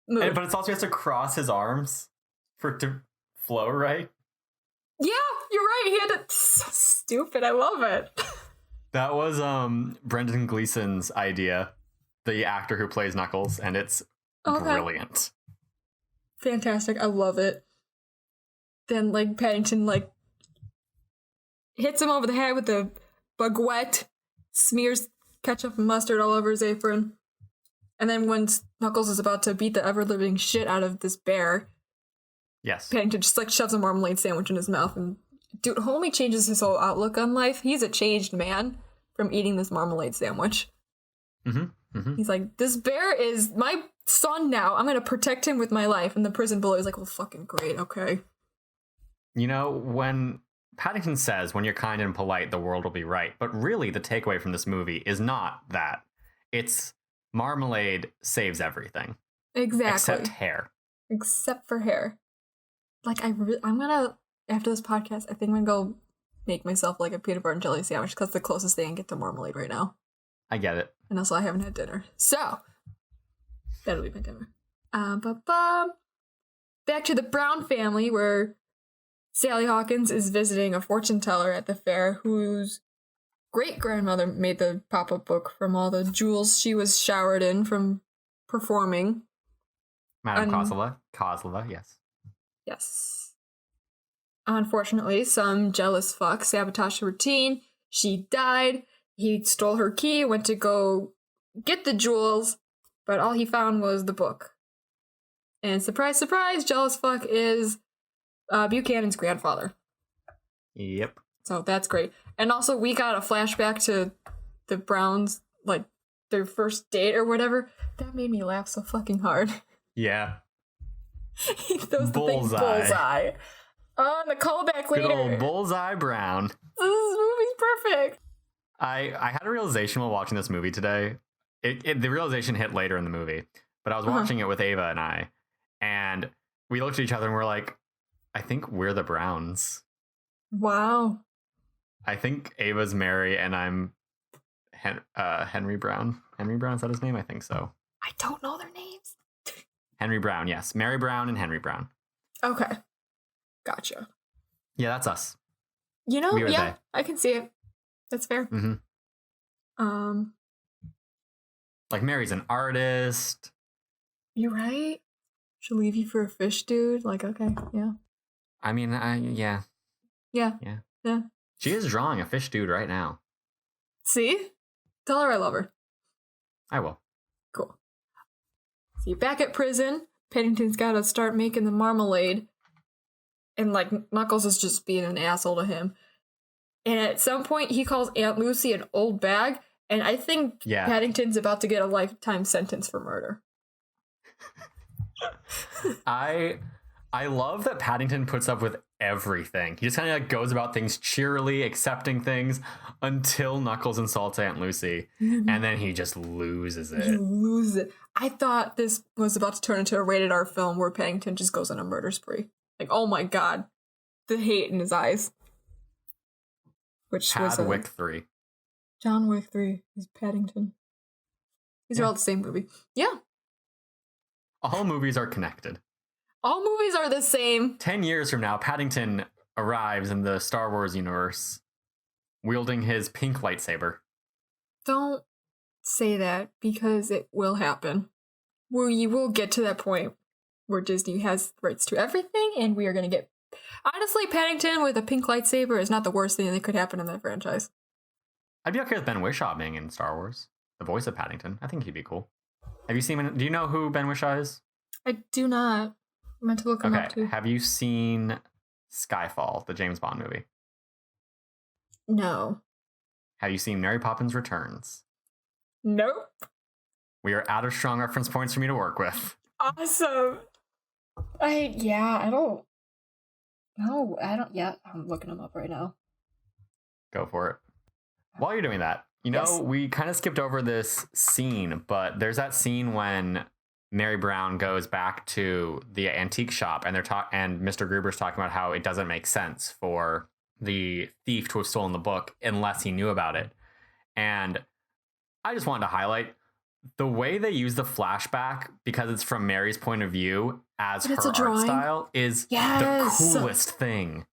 But it's also he has to cross his arms for it to flow right. Yeah, you're right. He had to. So stupid. I love it. That was Brendan Gleeson's idea, the actor who plays Knuckles, and it's brilliant. Fantastic. I love it. Then like Paddington like hits him over the head with a baguette, smears ketchup and mustard all over his apron. And then when Knuckles is about to beat the ever-living shit out of this bear, yes, Paddington just like shoves a marmalade sandwich in his mouth, and dude, homie changes his whole outlook on life. He's a changed man from eating this marmalade sandwich. He's like, this bear is my son now. I'm gonna protect him with my life. And the prison bully is like, well, fucking great, okay. You know, when Paddington says, when you're kind and polite, the world will be right. But really, the takeaway from this movie is not that. It's marmalade saves everything. Exactly. Except hair. Except for hair. Like, I'm gonna, after this podcast, I think I'm gonna go make myself like a peanut butter and jelly sandwich, because that's the closest thing I can get to marmalade right now. I get it. And also, I haven't had dinner. So, that'll be my dinner. Back to the Brown family, where Sally Hawkins is visiting a fortune teller at the fair, whose great-grandmother made the pop-up book from all the jewels she was showered in from performing. Madame Kozlova, yes. Yes. Unfortunately, some jealous fuck sabotaged her routine. She died. He stole her key, went to go get the jewels, but all he found was the book. And surprise, surprise, jealous fuck is Buchanan's grandfather. Yep. So that's great. And also, we got a flashback to the Browns, like, their first date or whatever. That made me laugh so fucking hard. Yeah. He throws the big bullseye. On the callback later. Good old Bullseye Brown. This movie's perfect. I had a realization while watching this movie today. The realization hit later in the movie, but I was watching it with Ava and we looked at each other and we're like, I think we're the Browns. Wow. I think Ava's Mary and I'm Henry Brown. Henry Brown, is that his name? I think so. I don't know their names. Henry Brown, yes. Mary Brown and Henry Brown. Okay. Gotcha. Yeah, that's us. You know, yeah, I can see it. That's fair. Mm-hmm. Like Mary's an artist. You're right. She'll leave you for a fish dude. Like, okay, yeah. I mean, yeah. Yeah. Yeah. Yeah. She is drawing a fish dude right now. See? Tell her I love her. I will. Cool. See, back at prison, Paddington's got to start making the marmalade. And, like, Knuckles is just being an asshole to him. And at some point, he calls Aunt Lucy an old bag. And I think Paddington's about to get a lifetime sentence for murder. I love that Paddington puts up with everything. He just kind of like goes about things cheerily, accepting things until Knuckles insults Aunt Lucy, and then he just loses it. He loses it. I thought this was about to turn into a rated R film where Paddington just goes on a murder spree. Like, oh my god, the hate in his eyes. Which was Wick 3. John Wick 3 is Paddington. These are all the same movie. Yeah. All movies are connected. All movies are the same. 10 years from now, Paddington arrives in the Star Wars universe wielding his pink lightsaber. Don't say that, because it will happen. We will get to that point where Disney has rights to everything, and we are going to get... Honestly, Paddington with a pink lightsaber is not the worst thing that could happen in that franchise. I'd be okay with Ben Whishaw being in Star Wars. The voice of Paddington. I think he'd be cool. Have you seen him? Do you know who Ben Whishaw is? I do not. I meant to look him up too. Have you seen Skyfall, the James Bond movie? No. Have you seen Mary Poppins Returns? Nope. We are out of strong reference points for me to work with. Awesome. I don't. No, I don't. Yeah, I'm looking them up right now. Go for it. While you're doing that, you know, we kind of skipped over this scene, but there's that scene when Mary Brown goes back to the antique shop and and Mr. Gruber's talking about how it doesn't make sense for the thief to have stolen the book unless he knew about it. And I just wanted to highlight the way they use the flashback, because it's from Mary's point of view as her art style, is the coolest thing.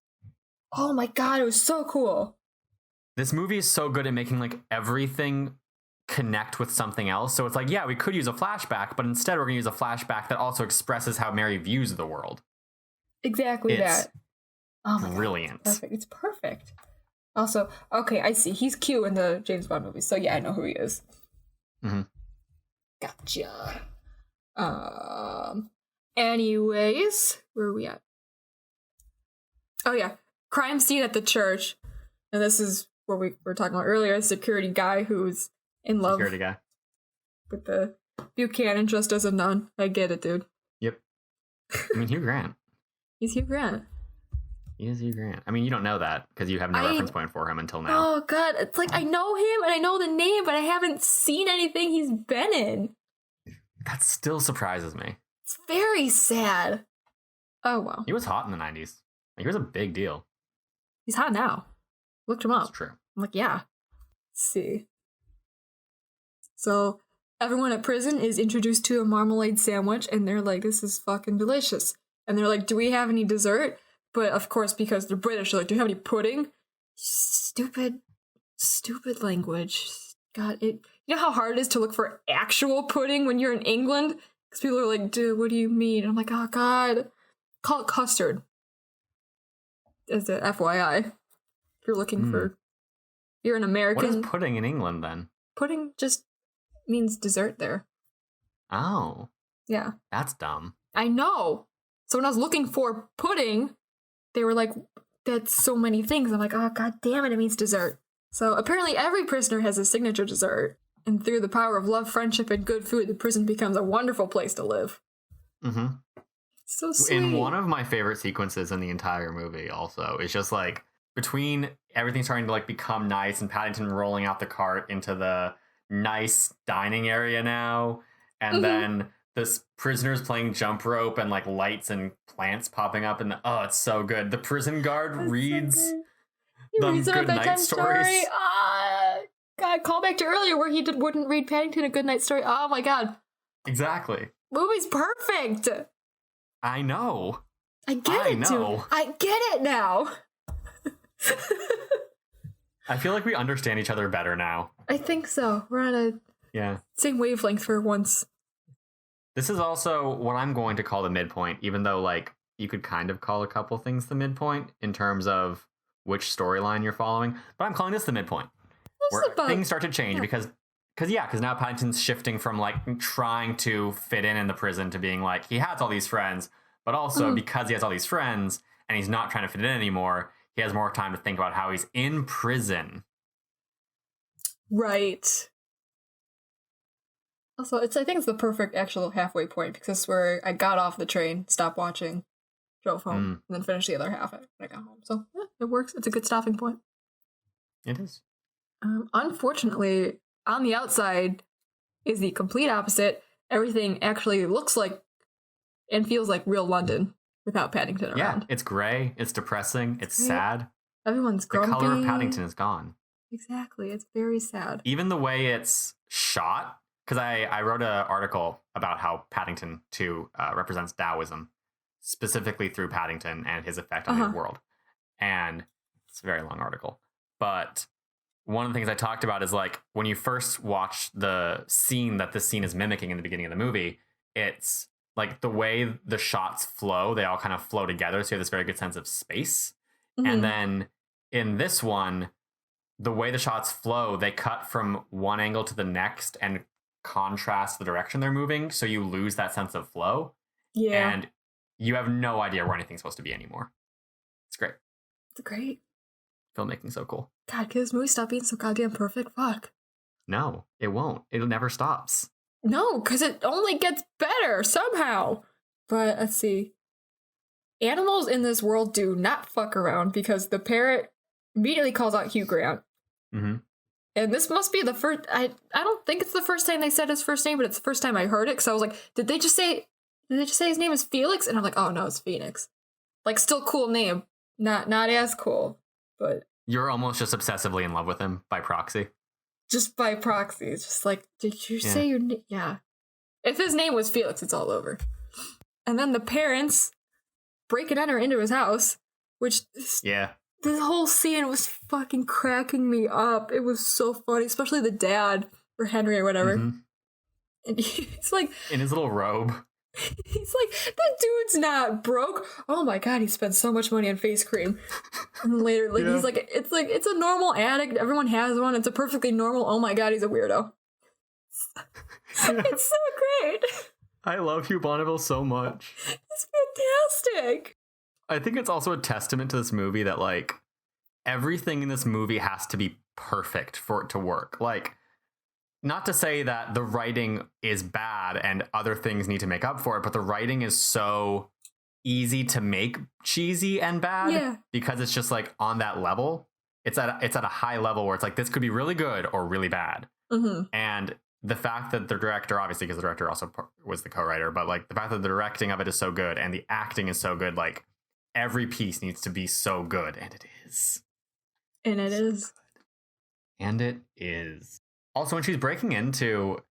Oh my god, it was so cool. This movie is so good at making like everything connect with something else. So it's like, yeah, we could use a flashback, but instead we're going to use a flashback that also expresses how Mary views the world. Exactly that. Oh my brilliant. God, perfect. It's perfect. Also, okay, I see. He's Q in the James Bond movies. So yeah, I know who he is. Mm-hmm. Gotcha. Anyways, where are we at? Oh yeah, crime scene at the church. And this is what we were talking about earlier, a security guy who's in love with the Buchanan just as a nun. I get it, dude. Yep. I mean, Hugh Grant. He's Hugh Grant. He is Hugh Grant. I mean, you don't know that because you have no reference point for him until now. Oh, God. It's like, I know him and I know the name, but I haven't seen anything he's been in. That still surprises me. It's very sad. Oh, wow. He was hot in the 90s. Like, he was a big deal. He's hot now. Looked him up. That's true. I'm like, yeah. Let's see. So everyone at prison is introduced to a marmalade sandwich, and they're like, this is fucking delicious. And they're like, do we have any dessert? But of course, because they're British, they're like, do you have any pudding? Stupid language. God, you know how hard it is to look for actual pudding when you're in England? Because people are like, dude, what do you mean? And I'm like, oh, God. Call it custard. As a FYI. If you're looking for... You're an American... What is pudding in England, then? Pudding just means dessert there. Oh. Yeah. That's dumb. I know. So when I was looking for pudding, they were like, that's so many things. I'm like, oh, God damn it, it means dessert. So apparently every prisoner has a signature dessert. And through the power of love, friendship, and good food, the prison becomes a wonderful place to live. Mm-hmm. So sweet. In one of my favorite sequences in the entire movie also, it's just like, between everything starting to like become nice and Paddington rolling out the cart into the nice dining area now, and then this prisoners playing jump rope and like lights and plants popping up, and it's so good. The prison guard reads them good night stories. God, call back to earlier where he wouldn't read Paddington a Goodnight Story. Oh my god. Exactly. Movie's perfect. I know. I get it, dude. I get it now. I feel like we understand each other better now. I think so. We're on a same wavelength for once. This is also what I'm going to call the midpoint, even though, like, you could kind of call a couple things the midpoint in terms of which storyline you're following. But I'm calling this the midpoint. Where things start to change because now Paddington's shifting from, like, trying to fit in the prison to being like, he has all these friends, but also because he has all these friends and he's not trying to fit in anymore, he has more time to think about how he's in prison. Right. Also, I think it's the perfect actual halfway point because it's where I got off the train, stopped watching, drove home, and then finished the other half when I got home. So, yeah, it works. It's a good stopping point. It is. Unfortunately, on the outside is the complete opposite. Everything actually looks like and feels like real London without Paddington around. Yeah, it's gray, it's depressing, it's sad. Everyone's grumpy. The color of Paddington is gone. Exactly, it's very sad. Even the way it's shot, because I wrote an article about how Paddington 2 represents Taoism, specifically through Paddington and his effect on the world. And it's a very long article. But one of the things I talked about is, like, when you first watch the scene that this scene is mimicking in the beginning of the movie, it's like the way the shots flow, they all kind of flow together. So you have this very good sense of space. And then in this one, the way the shots flow, they cut from one angle to the next and contrast the direction they're moving. So you lose that sense of flow. Yeah. And you have no idea where anything's supposed to be anymore. It's great. It's great. Filmmaking so cool. God, can this movie stop being so goddamn perfect? Fuck. No, it won't. It never stops. No, because it only gets better somehow. But let's see. Animals in this world do not fuck around because the parrot immediately calls out Hugh Grant. And this must be the first... I don't think it's the first time they said his first name, but it's the first time I heard it. Because I was like, did they just say his name is Felix? And I'm like, oh no, it's Phoenix. Like, still cool name. Not as cool, but... You're almost just obsessively in love with him by proxy. Just by proxy. It's just like, did you say your name? Yeah. If his name was Felix, it's all over. And then the parents break and enter into his house, which... Yeah. This whole scene was fucking cracking me up. It was so funny, especially the dad, or Henry or whatever. And he's like... In his little robe. He's like, the dude's not broke. Oh my god, he spent so much money on face cream. And later, he's like, it's a normal addict. Everyone has one. It's a perfectly normal. Oh my god, he's a weirdo. It's so great. I love Hugh Bonneville so much. It's fantastic. I think it's also a testament to this movie that, like, everything in this movie has to be perfect for it to work. Like, not to say that the writing is bad and other things need to make up for it, but the writing is so easy to make cheesy and bad because it's just, like, on that level. It's at a high level where it's like, this could be really good or really bad. And the fact that the director, obviously because the director also was the co-writer, but, like, the fact that the directing of it is so good and the acting is so good, like, every piece needs to be so good, and it is. And it is. And it is. Also, when she's breaking into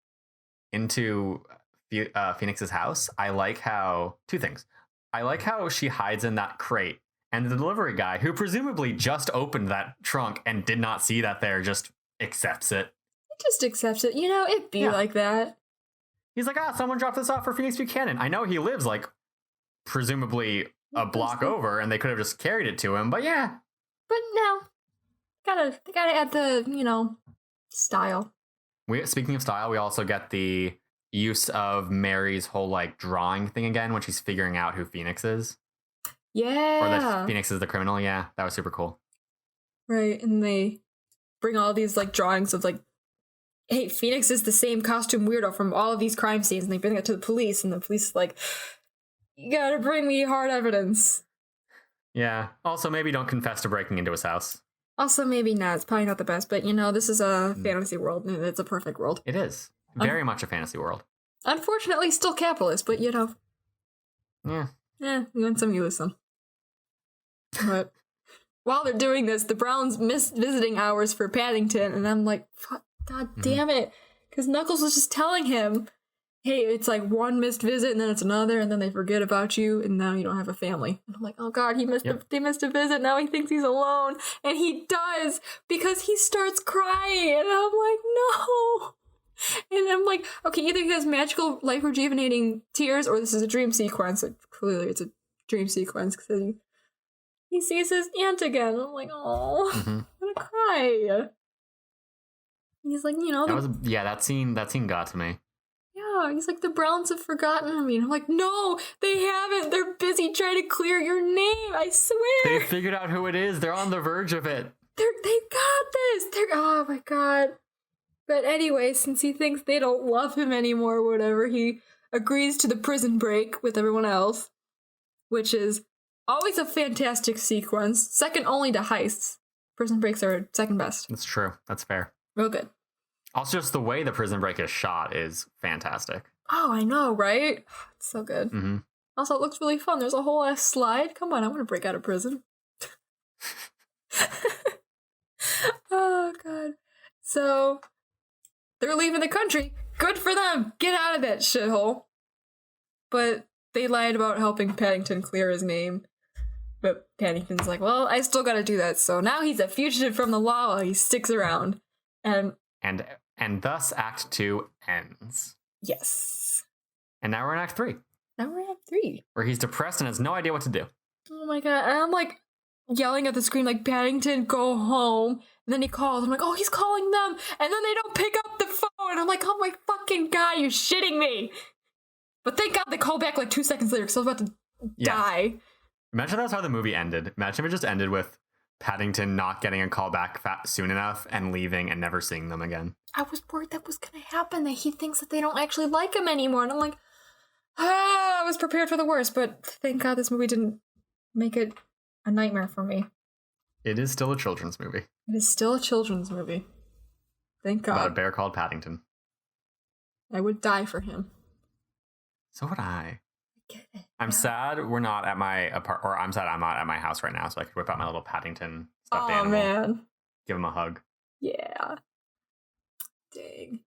Phoenix's house, I like how... Two things. I like how she hides in that crate, and the delivery guy, who presumably just opened that trunk and did not see that there, just accepts it. He just accepts it. You know, it'd be like that. He's like, someone dropped this off for Phoenix Buchanan. I know he lives, like, presumably a block over, and they could have just carried it to him, but yeah. But no. They gotta add the, style. Speaking of style, we also get the use of Mary's whole, like, drawing thing again when she's figuring out who Phoenix is. Yeah. Or that Phoenix is the criminal. Yeah, that was super cool. Right, and they bring all these, like, drawings of, like, hey, Phoenix is the same costume weirdo from all of these crime scenes, and they bring it to the police, and the police is like, you gotta bring me hard evidence. Yeah. Also, maybe don't confess to breaking into his house. Also, maybe not. It's probably not the best, but, this is a fantasy world, and it's a perfect world. It is. Very much a fantasy world. Unfortunately, still capitalist, but, Yeah. Yeah, you win some, you lose some. But while they're doing this, the Browns missed visiting hours for Paddington, and I'm like, fuck, god damn it. Because Knuckles was just telling him, hey, it's like one missed visit, and then it's another, and then they forget about you, and now you don't have a family. And I'm like, oh god, they missed a visit, now he thinks he's alone. And he does, because he starts crying, and I'm like, no. And I'm like, okay, either he has magical, life-rejuvenating tears, or this is a dream sequence. Clearly it's a dream sequence, because he sees his aunt again. I'm like, oh, I'm gonna cry. And he's like, that scene got to me. Yeah, he's like, the Browns have forgotten me. And I'm like, no, they haven't. They're busy trying to clear your name, I swear. They figured out who it is. They're on the verge of it. They got this. Oh my god. But anyway, since he thinks they don't love him anymore or whatever, he agrees to the prison break with everyone else, which is always a fantastic sequence, second only to heists. Prison breaks are second best. That's true. That's fair. Real good. Also, just the way the prison break is shot is fantastic. Oh, I know, right? It's so good. Mm-hmm. Also, it looks really fun. There's a whole ass slide. Come on, I want to break out of prison. Oh, God. So, they're leaving the country. Good for them. Get out of that shithole. But they lied about helping Paddington clear his name. But Paddington's like, well, I still gotta do that. So now he's a fugitive from the law while he sticks around. And thus Act 2 ends. Yes. And now we're in Act 3. Now we're in Act 3. Where he's depressed and has no idea what to do. Oh my god. And I'm like yelling at the screen like, Paddington, go home. And then he calls. I'm like, oh, he's calling them. And then they don't pick up the phone. And I'm like, oh my fucking god, you're shitting me. But thank god they call back like 2 seconds later because I was about to die. Imagine that's how the movie ended. Imagine if it just ended with Paddington not getting a call back soon enough and leaving and never seeing them again. I was worried that was going to happen, that he thinks that they don't actually like him anymore. And I'm like, I was prepared for the worst, but thank God this movie didn't make it a nightmare for me. It is still a children's movie. It is still a children's movie. Thank God. About a bear called Paddington. I would die for him. So would I. Get it. I'm sad we're not at my apartment, or I'm sad I'm not at my house right now, so I could whip out my little Paddington stuffed animal. Oh, man. Give him a hug. Yeah. Dang.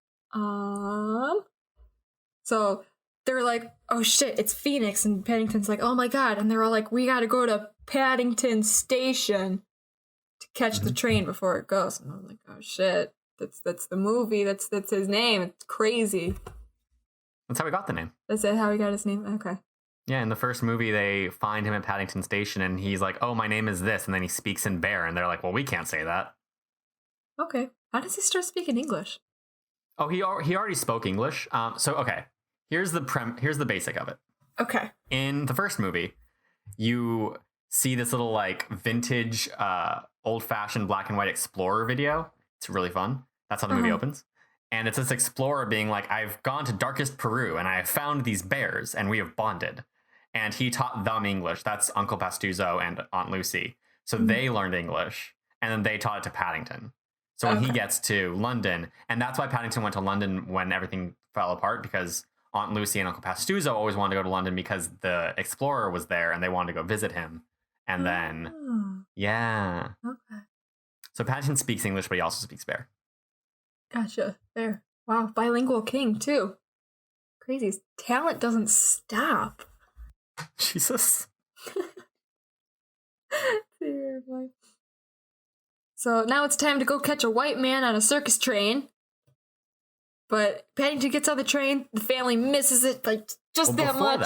So they're like, oh shit, it's Phoenix, and Paddington's like, oh my god, and they're all like, we gotta go to Paddington Station to catch the train before it goes. And I'm like, oh shit, that's the movie, that's his name. It's crazy. That's how he got the name. That's it, how he got his name? Okay. Yeah, in the first movie, they find him at Paddington Station, and he's like, oh, my name is this, and then he speaks in bear, and they're like, well, we can't say that. Okay. How does he start speaking English? Oh, he already spoke English. So, okay, here's the basic of it. Okay. In the first movie, you see this little, like, vintage, old-fashioned black and white Explorer video. It's really fun. That's how the movie opens. And it's this explorer being like, I've gone to darkest Peru and I have found these bears and we have bonded. And he taught them English. That's Uncle Pastuzo and Aunt Lucy. So they learned English and then they taught it to Paddington. So when he gets to London, and that's why Paddington went to London when everything fell apart, because Aunt Lucy and Uncle Pastuzo always wanted to go to London because the explorer was there and they wanted to go visit him. And then, yeah. Okay. So Paddington speaks English, but he also speaks bear. Gotcha. There. Wow. Bilingual king, too. Crazy. Talent doesn't stop. Jesus. So now it's time to go catch a white man on a circus train. But Paddington gets on the train. The family misses it like just that much.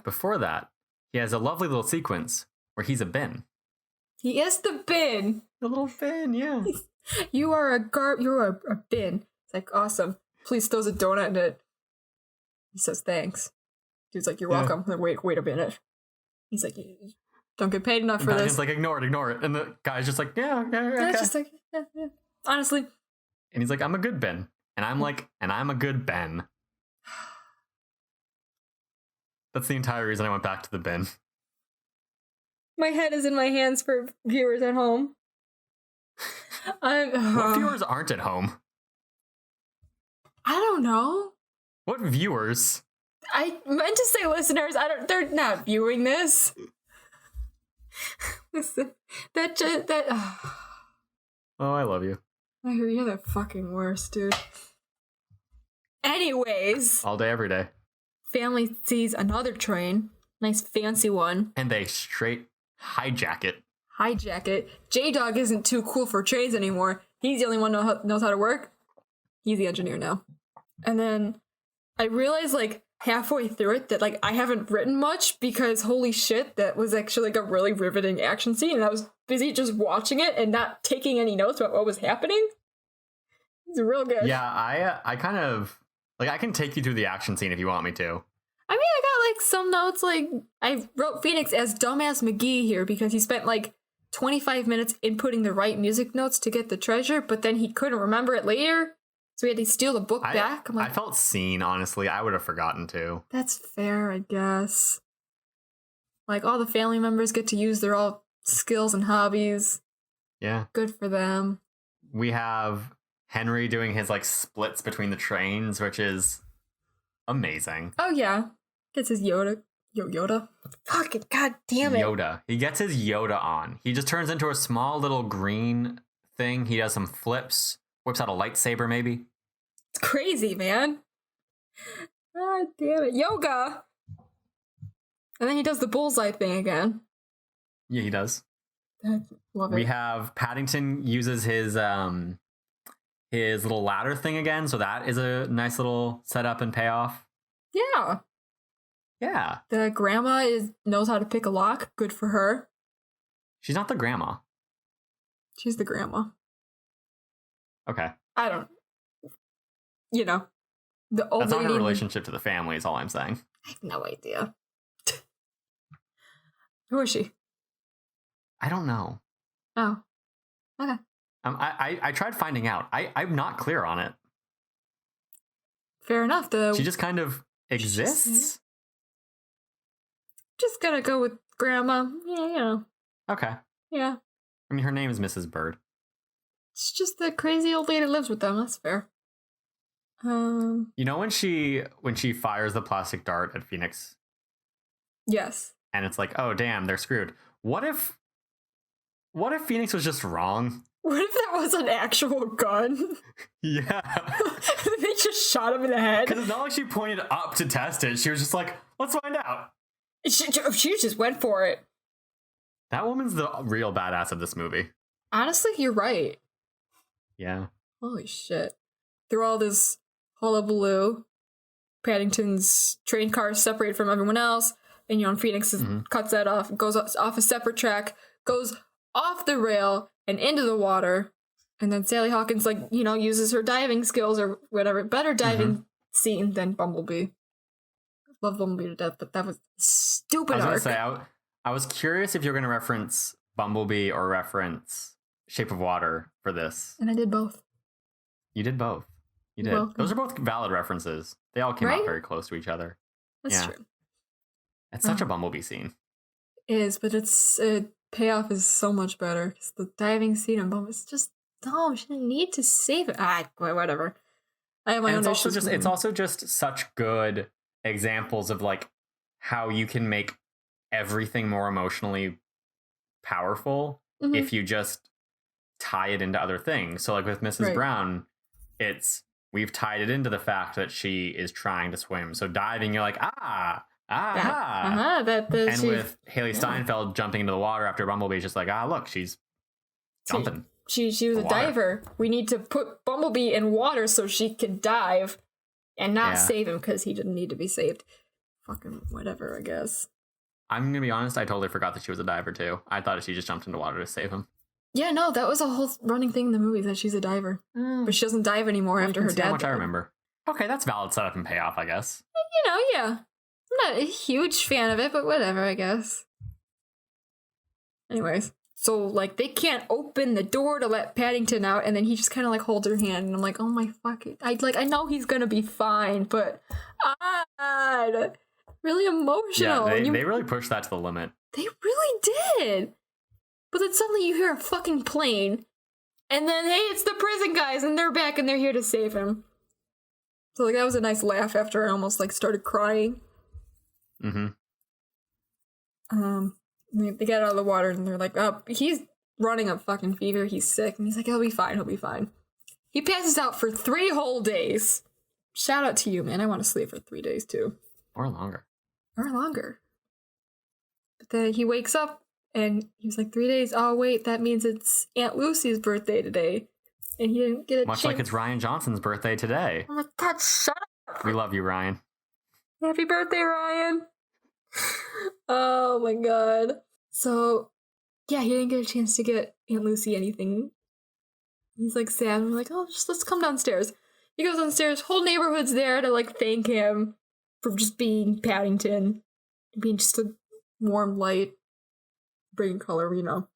Before that, he has a lovely little sequence where he's a bin. He is the bin. The little bin, yeah. You are you're a bin. It's like, awesome. Please throws a donut in it. He says, thanks. Dude's like, you're welcome. Like, wait a minute. He's like, don't get paid enough for this. He's like, ignore it. And the guy's just like, yeah, okay. It's just like, yeah. Honestly. And he's like, I'm a good Ben. And I'm like, and I'm a good Ben. That's the entire reason I went back to the bin. My head is in my hands for viewers at home. What viewers aren't at home? I don't know. What viewers? I meant to say listeners. They're not viewing this. that. Oh, I love you. You're the fucking worst, dude. Anyways. All day, every day. Family sees another train. Nice fancy one. And they straight hijack it. J-Dog isn't too cool for trains anymore. He's the only one who knows how to work. He's the engineer now. And then I realized, like, halfway through it that, like, I haven't written much because, holy shit, that was actually, like, a really riveting action scene. And I was busy just watching it and not taking any notes about what was happening. It's real good. Yeah, I kind of... Like, I can take you through the action scene if you want me to. I mean, I got, like, some notes. Like, I wrote Phoenix as Dumbass McGee here because he spent, like, 25 minutes inputting the right music notes to get the treasure, but then he couldn't remember it later, so he had to steal the book back. I'm like, I felt seen, honestly. I would have forgotten too. That's fair, I guess. Like, all the family members get to use their all skills and hobbies. Yeah. Good for them. We have Henry doing his, like, splits between the trains, which is amazing. Oh, yeah. Gets his Yoda. Yoda? Fucking god damn it. Yoda. He gets his Yoda on. He just turns into a small little green thing. He does some flips. Whips out a lightsaber, maybe. It's crazy, man. God damn it. Yoga! And then he does the bullseye thing again. Yeah, he does. Love it. We have Paddington uses his little ladder thing again, so that is a nice little setup and payoff. Yeah. Yeah. The grandma knows how to pick a lock. Good for her. She's not the grandma. She's the grandma. Okay. I don't... You know. The old That's not her lady... relationship to the family is all I'm saying. I have no idea. Who is she? I don't know. Oh. Okay. I tried finding out. I'm not clear on it. Fair enough. She just kind of exists? Just gotta go with grandma. Yeah, you know. Okay. Yeah. I mean, her name is Mrs. Bird. It's just the crazy old lady lives with them. That's fair. You know when she fires the plastic dart at Phoenix? Yes. And it's like, oh damn, they're screwed. What if Phoenix was just wrong? What if that was an actual gun? Yeah. They just shot him in the head. Because it's not like she pointed up to test it. She was just like, let's find out. She just went for it. That woman's the real badass of this movie. Honestly, you're right. Yeah. Holy shit. Through all this hullabaloo, Paddington's train car is separated from everyone else, and, you know, Phoenix cuts that off, goes off a separate track, goes off the rail and into the water, and then Sally Hawkins, like, you know, uses her diving skills or whatever. Better diving scene than Bumblebee. Love Bumblebee to death, but that was stupid arc. I was gonna say, I was curious if you're going to reference Bumblebee or reference Shape of Water for this. And I did both. You did both. You did. Welcome. Those are both valid references. They all came out very close to each other. That's true. It's such a Bumblebee scene. It is, but its payoff is so much better. The diving scene on Bumblebee is just dumb. She didn't need to save it. Whatever. I have my own issues. It's also just such good examples of, like, how you can make everything more emotionally powerful if you just tie it into other things. So, like, with Mrs. Brown, we've tied it into the fact that she is trying to swim. So diving, you're like, and with Haley Steinfeld jumping into the water after Bumblebee, it's just like, look, she's jumping. She was a diver. We need to put Bumblebee in water so she can dive and not save him because he didn't need to be saved. Fucking whatever, I guess. I'm going to be honest, I totally forgot that she was a diver too. I thought she just jumped into water to save him. Yeah, no, that was a whole running thing in the movie that she's a diver. But she doesn't dive anymore after her dad how much died. I remember. Okay, that's valid setup and payoff, I guess. You know, yeah. I'm not a huge fan of it, but whatever, I guess. Anyways, so, like, they can't open the door to let Paddington out, and then he just kind of, like, holds her hand, and I'm like, oh my fucking... I know he's gonna be fine, but... really emotional. Yeah, they really pushed that to the limit. They really did! But then suddenly you hear a fucking plane, and then, hey, it's the prison guys, and they're back, and they're here to save him. So, like, that was a nice laugh after I almost, like, started crying. They get out of the water and they're like, oh, he's running a fucking fever. He's sick. And he's like, he'll be fine. He'll be fine. He passes out for 3 whole days. Shout out to you, man. I want to sleep for 3 days too. Or longer. Or longer. But then he wakes up and he was like, 3 days. Oh, wait, that means it's Aunt Lucy's birthday today. And he didn't get a Much chance. like it's Ryan Johnson's birthday today. Oh my God, shut up. We love you, Ryan. Happy birthday, Ryan. Oh my God. So, yeah, he didn't get a chance to get Aunt Lucy anything. He's like sad. And we're like, oh, let's come downstairs. He goes downstairs. Whole neighborhood's there to like thank him for just being Paddington, being just a warm light, bringing color, you know.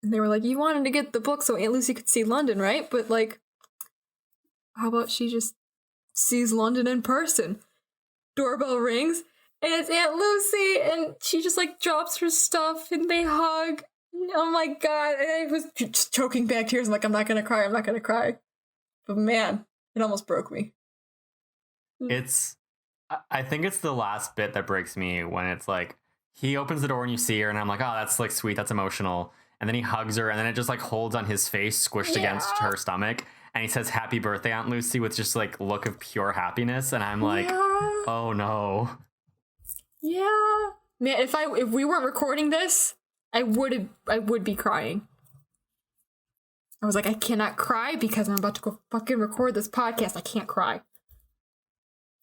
And they were like, you wanted to get the book so Aunt Lucy could see London, right? But like, how about she just sees London in person? Doorbell rings, and it's Aunt Lucy, and she just like drops her stuff, and they hug. Oh my God, and I was just choking back tears. I'm like, I'm not gonna cry. But man, it almost broke me. I think it's the last bit that breaks me when it's like, he opens the door and you see her, and I'm like, oh, that's like sweet, that's emotional. And then he hugs her, and then it just like holds on his face, squished against her stomach. And he says, happy birthday, Aunt Lucy, with just like look of pure happiness. And I'm like, oh no. Yeah. Man, if we weren't recording this, I would be crying. I was like, I cannot cry because I'm about to go fucking record this podcast. I can't cry.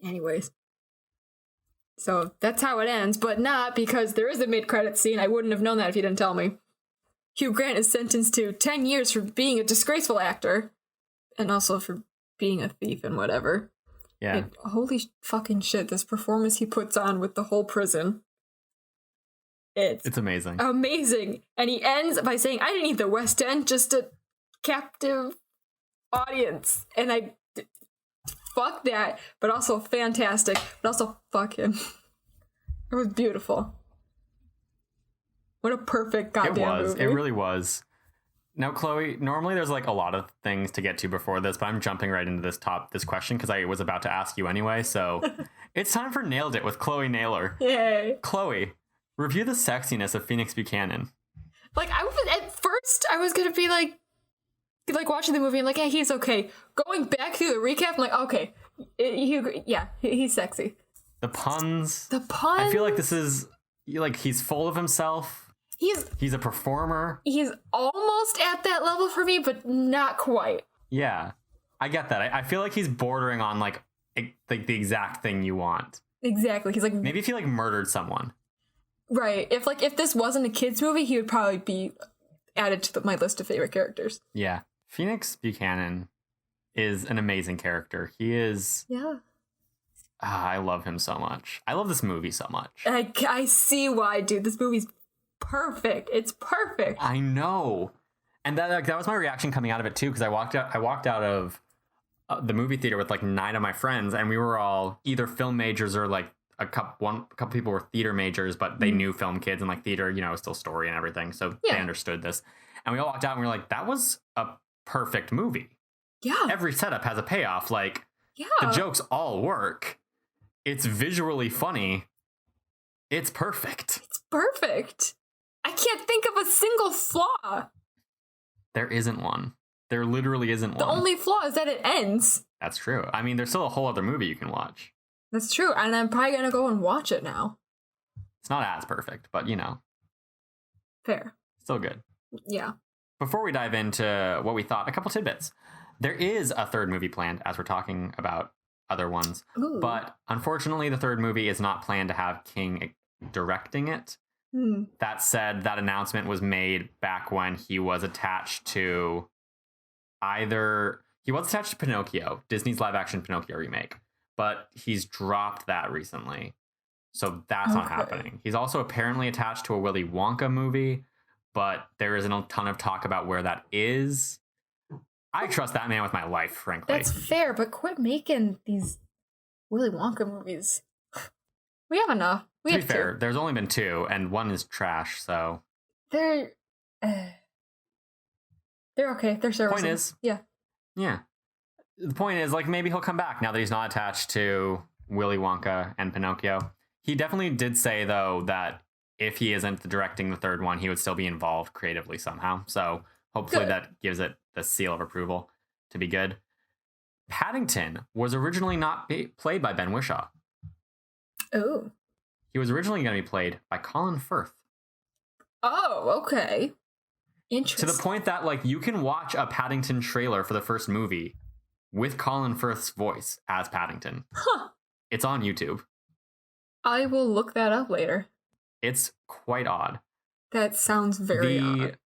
Anyways. So that's how it ends, but not because there is a mid-credits scene. I wouldn't have known that if you didn't tell me. Hugh Grant is sentenced to 10 years for being a disgraceful actor. And also for being a thief and whatever. Yeah. And holy fucking shit, this performance he puts on with the whole prison. It's amazing. Amazing. And he ends by saying, I didn't need the West End, just a captive audience. And fuck that, but also fantastic. But also fuck him. It was beautiful. What a perfect goddamn movie. It really was. Now, Chloe, normally there's like a lot of things to get to before this, but I'm jumping right into this question because I was about to ask you anyway. So it's time for Nailed It with Chloe Naylor. Yay. Chloe, review the sexiness of Phoenix Buchanan. Like, at first I was gonna be like watching the movie and like, hey, he's okay. Going back through the recap, I'm like, okay, he's sexy. The puns. I feel like this is like he's full of himself. He's a performer. He's almost at that level for me, but not quite. Yeah, I get that. I feel like he's bordering on like the exact thing you want. Exactly. He's like, maybe if he like murdered someone. Right. If this wasn't a kid's movie, he would probably be added to my list of favorite characters. Yeah. Phoenix Buchanan is an amazing character. He is. Yeah. I love him so much. I love this movie so much. I see why, dude. This movie's perfect. It's perfect. I know. And that was my reaction coming out of it too, because I walked out of the movie theater with like 9 of my friends, and we were all either film majors or like a couple people were theater majors, but they knew film kids and like theater, you know, still story and everything, so they understood this. And we all walked out and we were like, that was a perfect movie. Yeah. Every setup has a payoff. Like, the jokes all work. It's visually funny. It's perfect. It's perfect. I can't think of a single flaw. There isn't one. There literally isn't one. The only flaw is that it ends. That's true. I mean, there's still a whole other movie you can watch. That's true, and I'm probably gonna go and watch it now. It's not as perfect, but you know. Fair. Still good. Yeah. Before we dive into what we thought, a couple tidbits. There is a third movie planned, as we're talking about other ones. Ooh. But unfortunately, the third movie is not planned to have King directing it. That said, that announcement was made back when he was attached to Pinocchio, Disney's live action Pinocchio remake, but he's dropped that recently. So that's not happening. He's also apparently attached to a Willy Wonka movie, but there isn't a ton of talk about where that is. I trust that man with my life, frankly. That's fair, but quit making these Willy Wonka movies. We have enough. To be fair, there's only been 2, and 1 is trash, so... They're okay. They're serviceable. Point is... Yeah. Yeah. The point is, like, maybe he'll come back now that he's not attached to Willy Wonka and Pinocchio. He definitely did say, though, that if he isn't directing the third one, he would still be involved creatively somehow. So hopefully that gives it the seal of approval to be good. Paddington was originally not played by Ben Whishaw. Oh. He was originally going to be played by Colin Firth. Oh, okay. Interesting. To the point that, like, you can watch a Paddington trailer for the first movie with Colin Firth's voice as Paddington. Huh. It's on YouTube. I will look that up later. It's quite odd. That sounds very odd.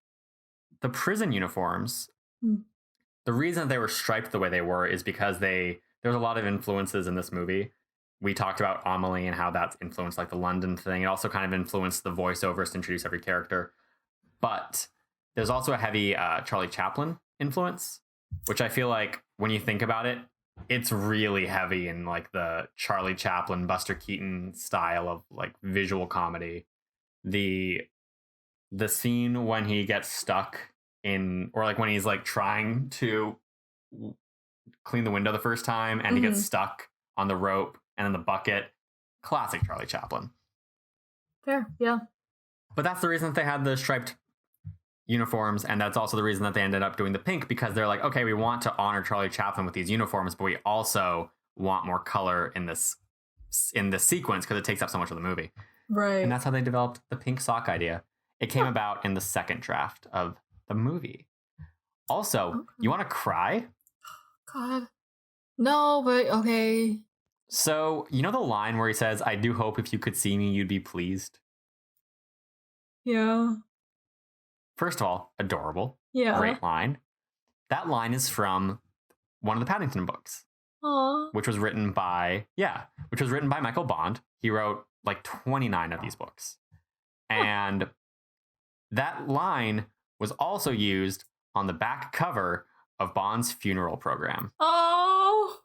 The prison uniforms, the reason they were striped the way they were is because there's a lot of influences in this movie. We talked about Amelie and how that's influenced like the London thing. It also kind of influenced the voiceovers to introduce every character. But there's also a heavy Charlie Chaplin influence, which I feel like when you think about it, it's really heavy in like the Charlie Chaplin, Buster Keaton style of like visual comedy. The scene when he gets stuck in, or like when he's like trying to clean the window the first time and he gets stuck on the rope and then the bucket, classic Charlie Chaplin. Fair, yeah. But that's the reason that they had the striped uniforms, and that's also the reason that they ended up doing the pink, because they're like, okay, we want to honor Charlie Chaplin with these uniforms, but we also want more color in this sequence because it takes up so much of the movie. Right. And that's how they developed the pink sock idea. It came about in the second draft of the movie. Also, you want to cry? God. No, but okay. So, you know the line where he says, I do hope if you could see me, you'd be pleased? Yeah. First of all, adorable. Yeah. Great line. That line is from one of the Paddington books. Aww. Which was written by Michael Bond. He wrote like 29 of these books. And that line was also used on the back cover of Bond's funeral program. Oh.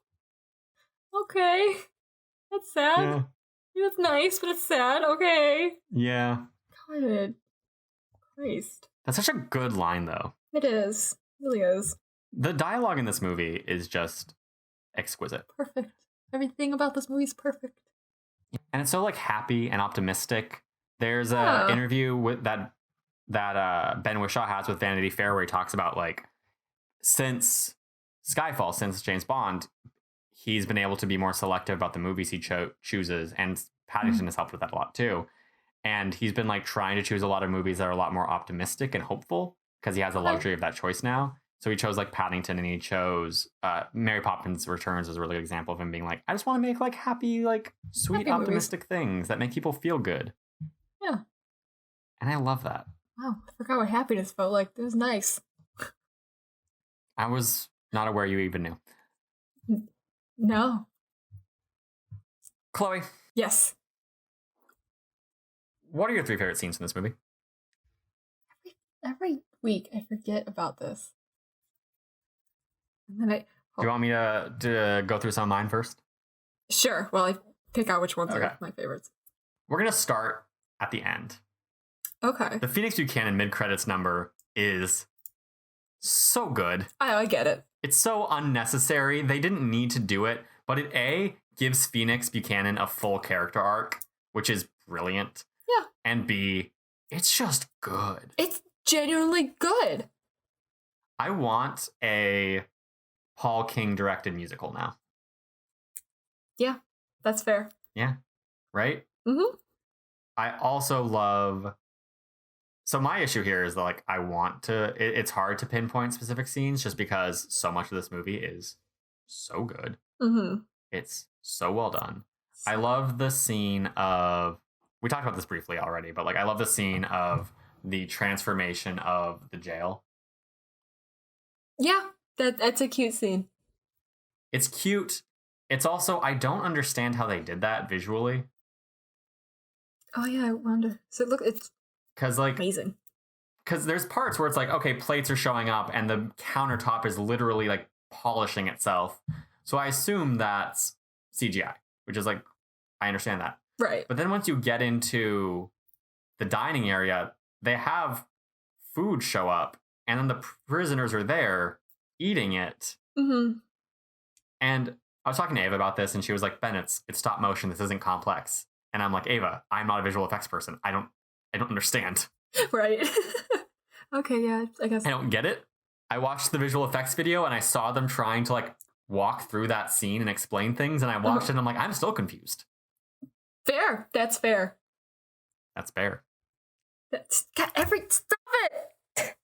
Okay. That's sad. Yeah. That's nice, but it's sad. Okay. Yeah. God. Christ. That's such a good line, though. It is. It really is. The dialogue in this movie is just exquisite. Perfect. Everything about this movie is perfect. And it's so like happy and optimistic. There's an interview with that Ben Whishaw has with Vanity Fair where he talks about like since Skyfall, since James Bond, he's been able to be more selective about the movies he chooses, and Paddington has helped with that a lot too. And he's been like trying to choose a lot of movies that are a lot more optimistic and hopeful because he has the luxury of that choice now. So he chose like Paddington, and he chose Mary Poppins Returns as a really good example of him being like, I just want to make like happy, like sweet, happy optimistic things that make people feel good. Yeah. And I love that. Wow, I forgot what happiness felt like. It was nice. I was not aware you even knew. No. Chloe. Yes. What are your 3 favorite scenes in this movie? Every week I forget about this. And then Do you want me to go through some of mine first? Sure. Well, I pick out which ones are my favorites. We're going to start at the end. Okay. The Phoenix Buchanan mid-credits number is so good. I get it. It's so unnecessary. They didn't need to do it, but it A, gives Phoenix Buchanan a full character arc, which is brilliant. Yeah. And B, it's just good. It's genuinely good. I want a Paul King directed musical now. Yeah, that's fair. Yeah. Right? Mm-hmm. I also love... So my issue here is that, like, I want to... It's hard to pinpoint specific scenes just because so much of this movie is so good. Mm-hmm. It's so well done. I love the scene of... We talked about this briefly already, but, like, I love the scene of the transformation of the jail. Yeah, that's a cute scene. It's cute. It's also... I don't understand how they did that visually. Oh, yeah, I wonder. So, look, it's... Because, like... amazing. Because there's parts where it's like, okay, plates are showing up and the countertop is literally like polishing itself. So I assume that's CGI, which is like, I understand that. Right. But then once you get into the dining area, they have food show up and then the prisoners are there eating it. Mm-hmm. And I was talking to Ava about this and she was like, Ben, it's stop motion. This isn't complex. And I'm like, Ava, I'm not a visual effects person. I don't I don't understand. Right. Okay, yeah, I guess. I don't get it. I watched the visual effects video and I saw them trying to like walk through that scene and explain things, and I watched it and I'm like, I'm still confused. Fair. That's fair. That's fair. That's got stop it.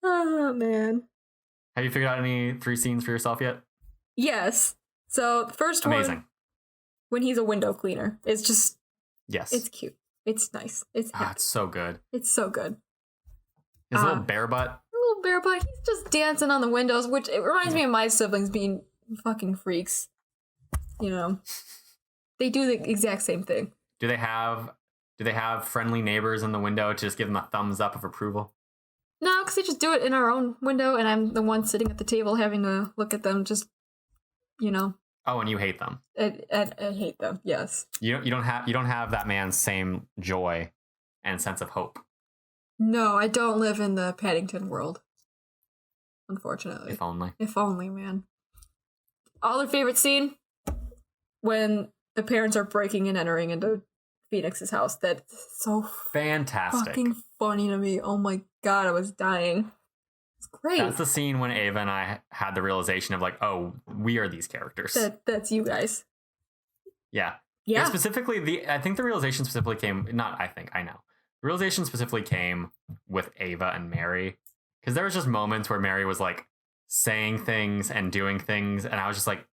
Oh man. Have you figured out any 3 scenes for yourself yet? Yes. So the first Amazing. one, when he's a window cleaner, is just Yes. it's cute. It's nice. It's happy. It's so good. It's so good. His little bear butt. Little bear butt. He's just dancing on the windows, which it reminds me of my siblings being fucking freaks. You know, they do the exact same thing. Do they have friendly neighbors in the window to just give them a thumbs up of approval? No, because they just do it in our own window, and I'm the one sitting at the table having to look at them. Just, you know. Oh, and you hate them. I hate them. Yes. You don't have that man's same joy and sense of hope. No, I don't live in the Paddington world. Unfortunately. If only. If only, man. All their favorite scene? When the parents are breaking and entering into Phoenix's house. That's so fantastic. Fucking funny to me. Oh my god, I was dying. It's great. That's the scene when Ava and I had the realization of like, oh, we are these characters. That's you guys. Yeah. Yeah. And specifically, I think the realization specifically came, I know. The realization specifically came with Ava and Mary. Because there was just moments where Mary was like saying things and doing things. And I was just like,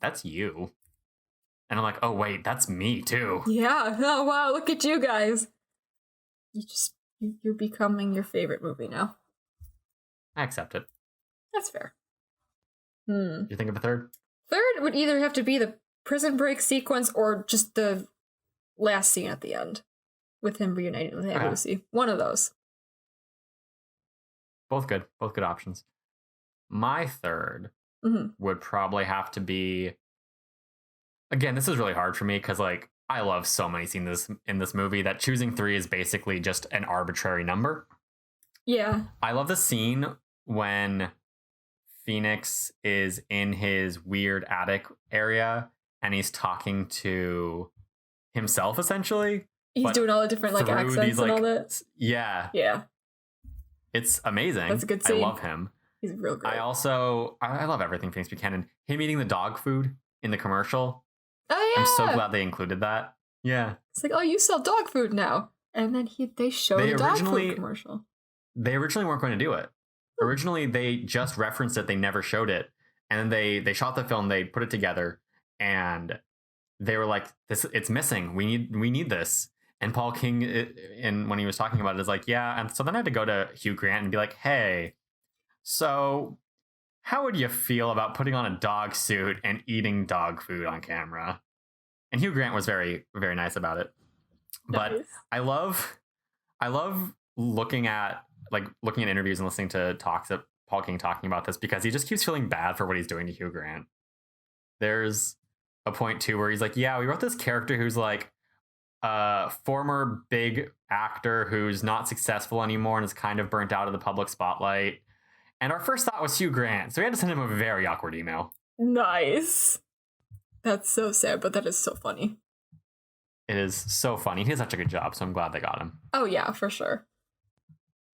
that's you. And I'm like, oh, wait, that's me too. Yeah. Oh, wow. Look at you guys. You're becoming your favorite movie now. I accept it. That's fair. You think of a third? Third would either have to be the prison break sequence or just the last scene at the end with him reuniting with Aunt Lucy. One of those. Both good options. My third would probably have to be, again, this is really hard for me because like I love so many scenes in this movie that choosing 3 is basically just an arbitrary number. Yeah. I love the scene when Phoenix is in his weird attic area and he's talking to himself essentially. He's doing all the different like accents and all that. Yeah. Yeah. It's amazing. That's a good scene. I love him. He's real great. I love everything Phoenix Buchanan. Him eating the dog food in the commercial. Oh yeah. I'm so glad they included that. Yeah. It's like, oh, you sell dog food now. And then they showed the dog food commercial. They originally weren't going to do it. Originally, they just referenced it. They never showed it. And then they shot the film. They put it together. And they were like, it's missing. We need this. And Paul King, when he was talking about it, is like, yeah. And so then I had to go to Hugh Grant and be like, hey, so how would you feel about putting on a dog suit and eating dog food on camera? And Hugh Grant was very, very nice about it. But Nice. I love looking at interviews and listening to talks of Paul King talking about this because he just keeps feeling bad for what he's doing to Hugh Grant. There's a point too where he's like, yeah, we wrote this character who's like a former big actor who's not successful anymore and is kind of burnt out of the public spotlight. And our first thought was Hugh Grant. So we had to send him a very awkward email. Nice. That's so sad, but that is so funny. It is so funny. He did such a good job, so I'm glad they got him. Oh yeah, for sure.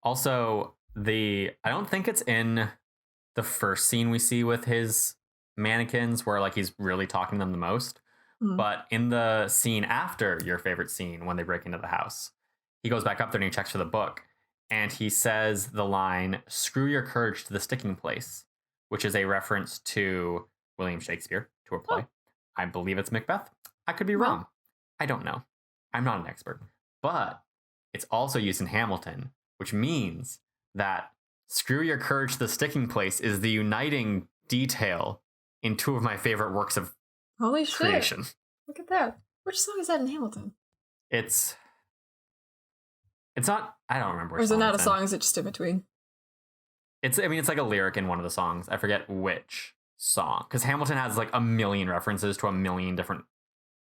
Also, I don't think it's in the first scene we see with his mannequins where like he's really talking to them the most. But in the scene after your favorite scene, when they break into the house, he goes back up there and he checks for the book. And he says the line, "Screw your courage to the sticking place," which is a reference to William Shakespeare, to a play. Oh. I believe it's Macbeth. I could be wrong. I don't know. I'm not an expert. But it's also used in Hamilton, which means that "screw your courage to the sticking place" is the uniting detail in 2 of my favorite works of Holy creation. Shit. Look at that. Which song is that in Hamilton? It's not, I don't remember. Or is it not a song? Is it just in between? It's like a lyric in one of the songs. I forget which song. Because Hamilton has like a million references to a million different,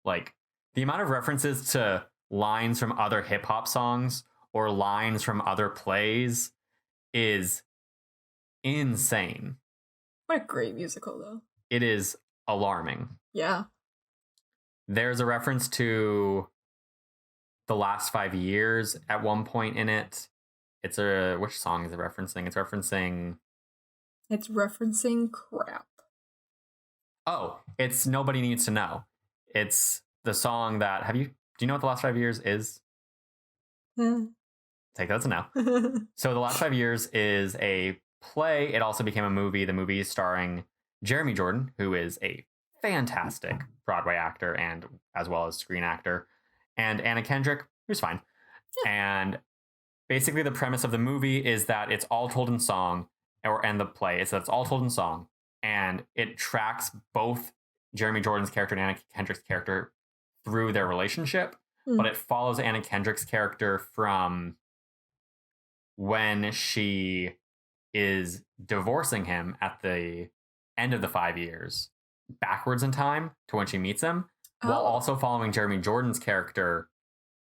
like the amount of references to lines from other hip hop songs or lines from other plays is insane. What a great musical though. It is alarming. Yeah. There's a reference to the last 5 years at one point in it. It's which song is it referencing? It's referencing crap. Oh, it's Nobody Needs to Know. It's the song that do you know what the last 5 years is? Take that as a no. So the last 5 years is a play. It also became a movie. The movie is starring Jeremy Jordan, who is a fantastic Broadway actor and as well as screen actor, and Anna Kendrick, who's fine. And basically the premise of the movie is that it's all told in song, and the play is that it's all told in song, and it tracks both Jeremy Jordan's character and Anna Kendrick's character through their relationship, but it follows Anna Kendrick's character from when she is divorcing him at the end of the 5 years backwards in time to when she meets him, while also following Jeremy Jordan's character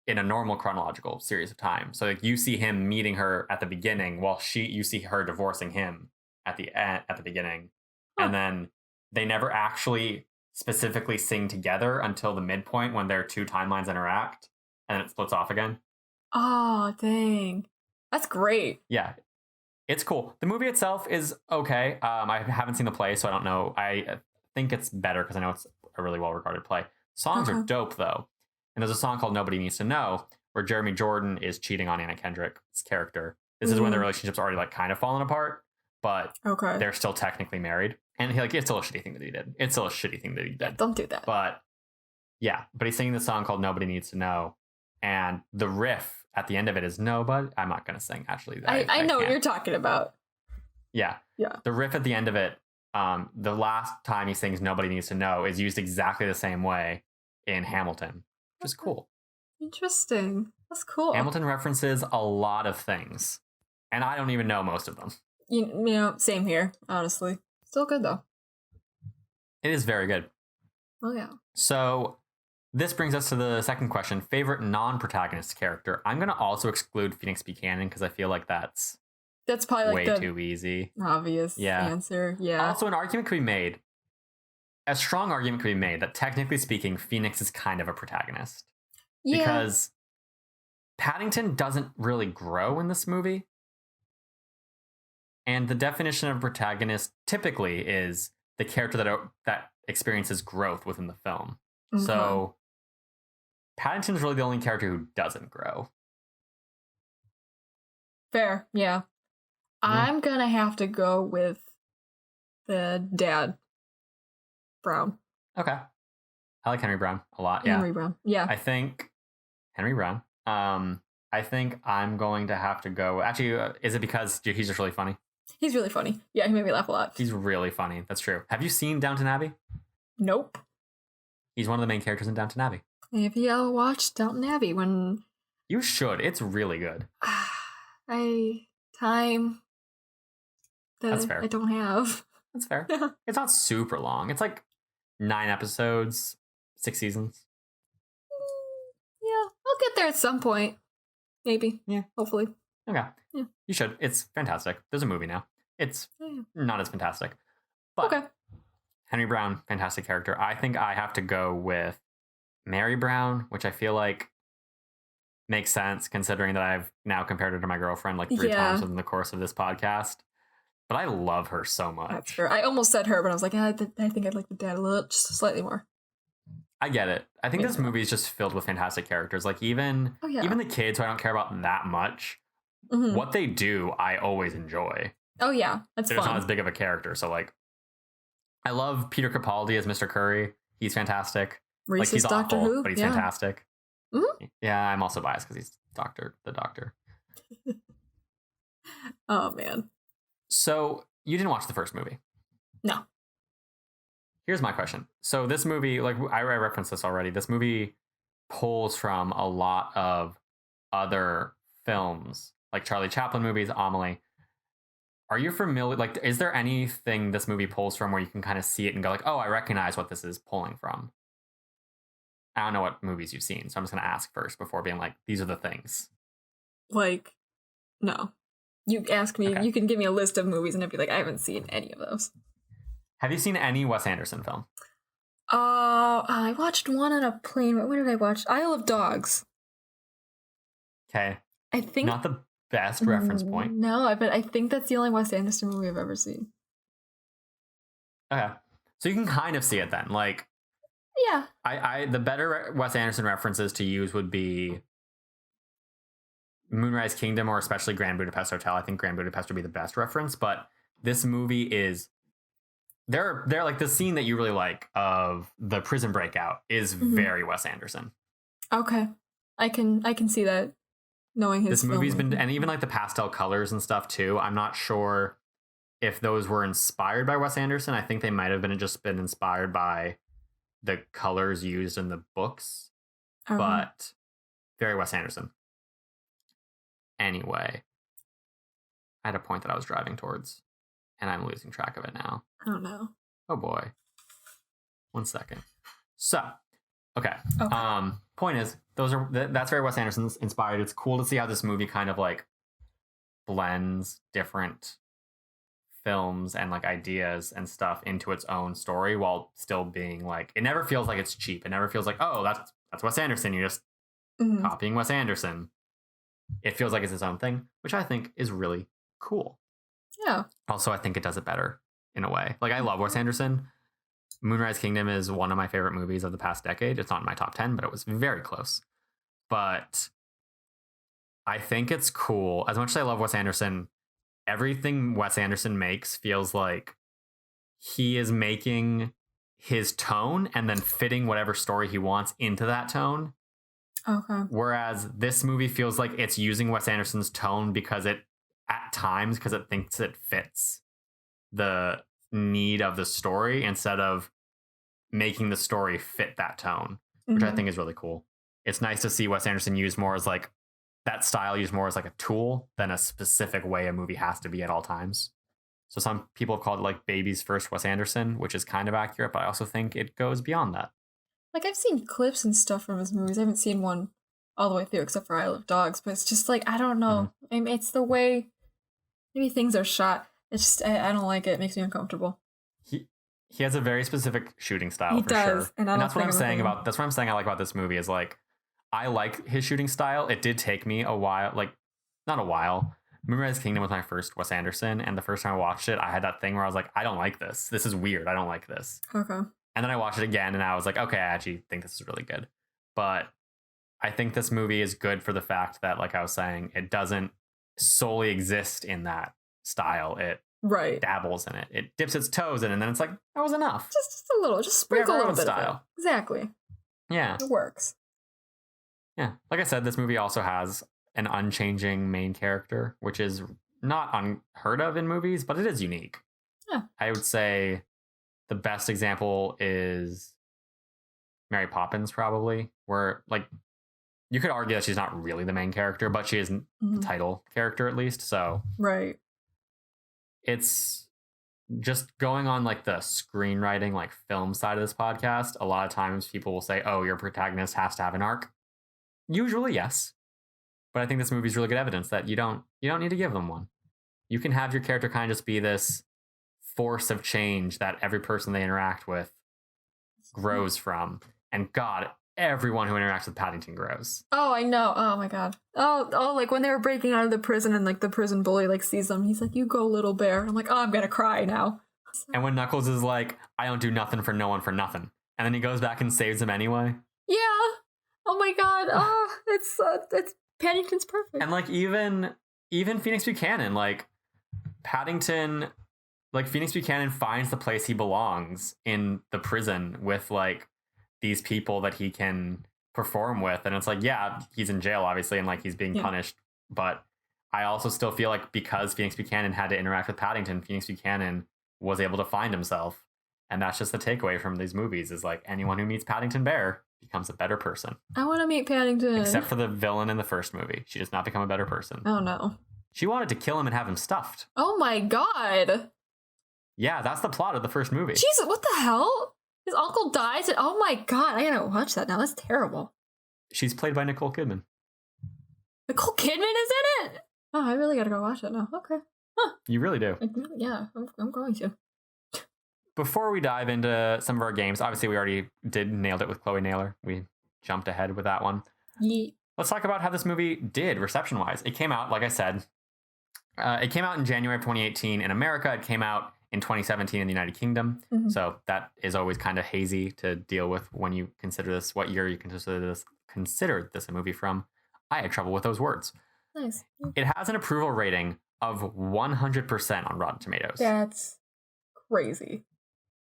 in a normal chronological series of time. So like you see him meeting her at the beginning while you see her divorcing him at the beginning. And then they never actually specifically sing together until the midpoint when their two timelines interact, and then it splits off again. Oh, dang. That's great. Yeah. It's cool. The movie itself is okay. I haven't seen the play, so I don't know. I think it's better because I know it's a really well-regarded play. Songs are dope, though. And there's a song called Nobody Needs to Know where Jeremy Jordan is cheating on Anna Kendrick's character. This is when the relationship's already like kind of fallen apart, but they're still technically married. And it's still a shitty thing that he did. It's still a shitty thing that he did. Yeah, don't do that. But yeah, but he's singing this song called Nobody Needs to Know. And the riff at the end of it is nobody. I'm not going to sing, actually. I know what you're talking about. Yeah. Yeah. The riff at the end of it, the last time he sings Nobody Needs to Know is used exactly the same way in Hamilton, which is cool. Interesting. That's cool. Hamilton references a lot of things, and I don't even know most of them. You know, same here, honestly. Still good, though. It is very good. Oh, yeah. So this brings us to the second question. Favorite non-protagonist character. I'm going to also exclude Phoenix Buchanan because I feel like that's probably like way too easy. Obvious answer. Yeah. Also, an argument could be made. A strong argument could be made that technically speaking, Phoenix is kind of a protagonist. Yeah. Because Paddington doesn't really grow in this movie. And the definition of protagonist typically is the character that experiences growth within the film. Mm-hmm. So Paddington's really the only character who doesn't grow. Fair, yeah. I'm gonna have to go with the dad, Brown. Okay. I like Henry Brown a lot, yeah. Henry Brown, yeah. I think Henry Brown. I think I'm going to have to go... Actually, is it because he's just really funny? He's really funny. Yeah, he made me laugh a lot. He's really funny. That's true. Have you seen Downton Abbey? Nope. He's one of the main characters in Downton Abbey. Maybe I'll watch Downton Abbey when... You should. It's really good. Time that That's fair. I don't have. That's fair. It's not super long. It's like 9 episodes, 6 seasons. Yeah, I'll get there at some point. Maybe. Yeah. Hopefully. Okay. Yeah. You should. It's fantastic. There's a movie now. It's not as fantastic. But Henry Brown, fantastic character. I think I have to go with Mary Brown, which I feel like makes sense considering that I've now compared her to my girlfriend like 3 times within the course of this podcast. But I love her so much. That's fair. I almost said her, but I was like, I think I'd like the dad a little, just slightly more. I get it. I think this movie is just filled with fantastic characters. Like even the kids who I don't care about that much, what they do, I always enjoy. Oh yeah, that's fun. It's not as big of a character, so like, I love Peter Capaldi as Mr. Curry. He's fantastic. Reese's like he's Doctor awful, Who, but he's fantastic. Mm-hmm. Yeah, I'm also biased because he's the doctor. Oh man. So you didn't watch the first movie? No. Here's my question. So this movie, like I referenced this already, this movie pulls from a lot of other films, like Charlie Chaplin movies, Amelie. Are you familiar, like, is there anything this movie pulls from where you can kind of see it and go like, oh, I recognize what this is pulling from? I don't know what movies you've seen, so I'm just going to ask first before being like, these are the things. Like, no. You ask me, you can give me a list of movies and I'd be like, I haven't seen any of those. Have you seen any Wes Anderson film? I watched one on a plane. What did I watch? Isle of Dogs. Okay. I think Not the best reference point. No, but I think that's the only Wes Anderson movie I've ever seen. Okay. So you can kind of see it then. Like, Yeah. I the better Wes Anderson references to use would be Moonrise Kingdom or especially Grand Budapest Hotel. I think Grand Budapest would be the best reference, but this movie is they're like the scene that you really like of the prison breakout is very Wes Anderson. Okay. I can see that knowing his This movie's filmmaking. been, and even like the pastel colors and stuff too. I'm not sure if those were inspired by Wes Anderson. I think they might have been inspired by the colors used in the books, but very Wes Anderson. Anyway, I had a point that I was driving towards, and I'm losing track of it now. Oh no. Oh boy. 1 second. So, okay. Point is, that's very Wes Anderson inspired. It's cool to see how this movie kind of like blends different films and like ideas and stuff into its own story while still being like, it never feels like it's cheap. It never feels like, oh, that's Wes Anderson. You're just copying Wes Anderson. It feels like it's its own thing, which I think is really cool. Yeah. Also, I think it does it better in a way. Like, I love Wes Anderson. Moonrise Kingdom is one of my favorite movies of the past decade. It's not in my top 10, but it was very close. But I think it's cool. As much as I love Wes Anderson, everything Wes Anderson makes feels like he is making his tone and then fitting whatever story he wants into that tone. Okay. Whereas this movie feels like it's using Wes Anderson's tone because it thinks it fits the need of the story instead of making the story fit that tone, which I think is really cool. It's nice to see Wes Anderson used more as like that style used more as like a tool than a specific way a movie has to be at all times. So some people have called it like baby's first Wes Anderson, which is kind of accurate, but I also think it goes beyond that. Like, I've seen clips and stuff from his movies. I haven't seen one all the way through except for Isle of Dogs, but it's just like, I don't know. I mean, it's the way maybe things are shot. It's just, I don't like it. It makes me uncomfortable. He has a very specific shooting style, for does, sure. and that's what I'm saying about, that's what I'm saying I like about this movie is like, I like his shooting style. It did take me a while, like, not a while. Moonrise Kingdom was my first Wes Anderson, and the first time I watched it, I had that thing where I was like, I don't like this. This is weird. I don't like this. Okay. And then I watched it again, and I was like, okay, I actually think this is really good. But I think this movie is good for the fact that, like I was saying, it doesn't solely exist in that style. It dabbles in it. It dips its toes in it, and then it's like, that was enough. Just a little. Just sprinkle a little bit style. of it. Exactly. Yeah. It works. Yeah. Like I said, this movie also has an unchanging main character, which is not unheard of in movies, but it is unique. Yeah. I would say the best example is Mary Poppins, probably, where like you could argue that she's not really the main character, but she is the title character at least. So it's just going on like the screenwriting, like film side of this podcast. A lot of times people will say, oh, your protagonist has to have an arc. Usually, yes. But I think this movie is really good evidence that you don't need to give them one. You can have your character kind of just be this force of change that every person they interact with grows from. And God, everyone who interacts with Paddington grows. Oh, I know. Oh my God. Oh, like when they were breaking out of the prison and like the prison bully like sees them, he's like, "You go, little bear." And I'm like, oh, I'm gonna cry now. And when Knuckles is like, "I don't do nothing for no one for nothing," and then he goes back and saves him anyway. Yeah. Oh my God. Oh, it's Paddington's perfect. And like even Phoenix Buchanan, like Paddington, like Phoenix Buchanan finds the place he belongs in the prison with like these people that he can perform with. And it's like, yeah, he's in jail obviously and like he's being punished, but I also still feel like because Phoenix Buchanan had to interact with Paddington, Phoenix Buchanan was able to find himself. And that's just the takeaway from these movies is like anyone who meets Paddington Bear becomes a better person. I want to meet Paddington. Except for the villain in the first movie. She does not become a better person. Oh no. She wanted to kill him and have him stuffed. Oh my God. Yeah, that's the plot of the first movie. Jesus, what the hell? His uncle dies and oh my God, I gotta watch that now. That's terrible. She's played by Nicole Kidman. Nicole Kidman is in it? Oh, I really gotta go watch it now. Okay. Huh. You really do. Yeah, I'm going to. before we dive into some of our games, obviously we already nailed it with Chloe Naylor. We jumped ahead with that one. Yeah. Let's talk about how this movie did reception-wise. It came out, like I said, it came out in January of 2018 in America. It came out in 2017 in the United Kingdom. Mhm. So that is always kind of hazy to deal with when you consider this, what year you consider this a movie from. I had trouble with those words. Nice. It has an approval rating of 100% on Rotten Tomatoes. That's crazy.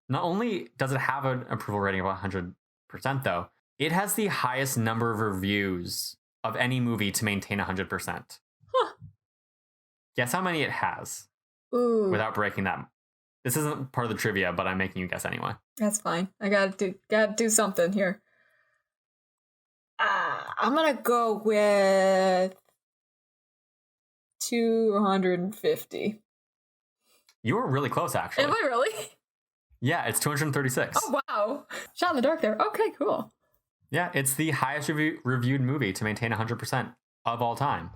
Not only does it have an approval rating of 100%, though, it has the highest number of reviews of any movie to maintain 100%. Huh. Guess how many it has? Ooh. Without breaking that. This isn't part of the trivia, but I'm making you guess anyway. That's fine. I gotta do something here. I'm gonna go with 250. You were really close, actually. Am I really? Yeah, it's 236. Oh, wow. Shot in the dark there. Okay, cool. Yeah, it's the highest reviewed movie to maintain 100% of all time.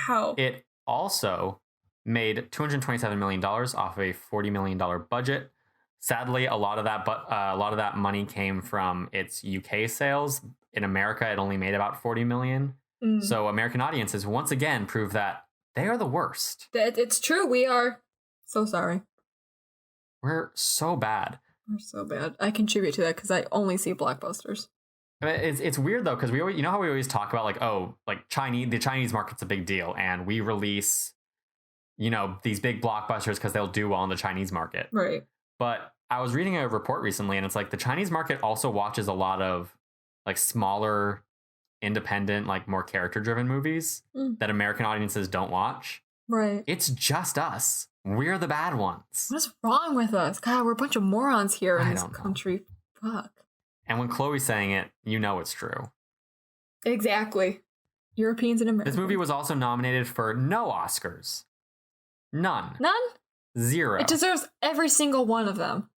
Wow. It also made $227 million off a $40 million budget. Sadly, a lot of that money came from its UK sales. In America, it only made about $40 million. Mm. So American audiences once again prove that they are the worst. It's true. We are so sorry. We're so bad. We're so bad. I contribute to that because I only see blockbusters. I mean, it's weird though, because we always, you know how we always talk about like, oh, like the Chinese market's a big deal, and we release, these big blockbusters because they'll do well in the Chinese market. Right. But I was reading a report recently, and it's like the Chinese market also watches a lot of like smaller, independent, like more character-driven movies that American audiences don't watch. Right. It's just us. We're the bad ones. What's wrong with us? God, we're a bunch of morons here in this don't know. country. Fuck. And when Chloe's saying it, you know it's true. Exactly. Europeans and Americans. This movie was also nominated for no Oscars. None. None? 0. It deserves every single one of them.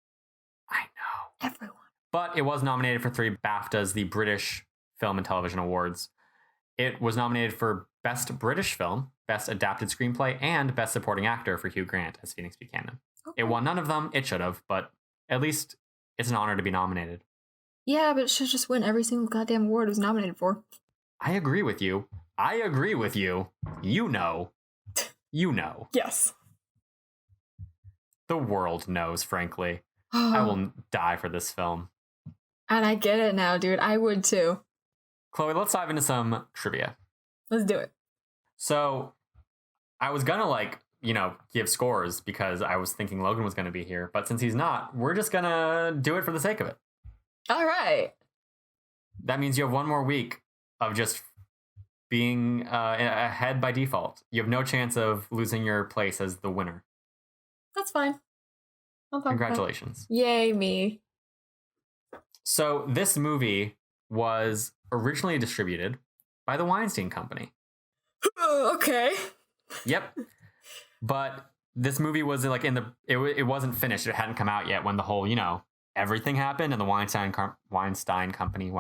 I know. Everyone. But it was nominated for 3 BAFTAs, the British Film and Television Awards. It was nominated for Best British Film, Best Adapted Screenplay, and Best Supporting Actor for Hugh Grant as Phoenix Buchanan. Okay. It won none of them. It should have, but at least it's an honor to be nominated. Yeah, but it should just win every single goddamn award it was nominated for. I agree with you. You know. You know. Yes. The world knows, frankly. I will die for this film. And I get it now, dude. I would too. Chloe, let's dive into some trivia. Let's do it. So, I was gonna give scores because I was thinking Logan was gonna be here, but since he's not, we're just gonna do it for the sake of it. All right. That means you have one more week of just being ahead by default. You have no chance of losing your place as the winner. That's fine. Congratulations. Yay, me. So this movie was originally distributed by the Weinstein Company. Okay. Yep. But this movie was like it wasn't finished. It hadn't come out yet when the whole, everything happened, and the Weinstein Company,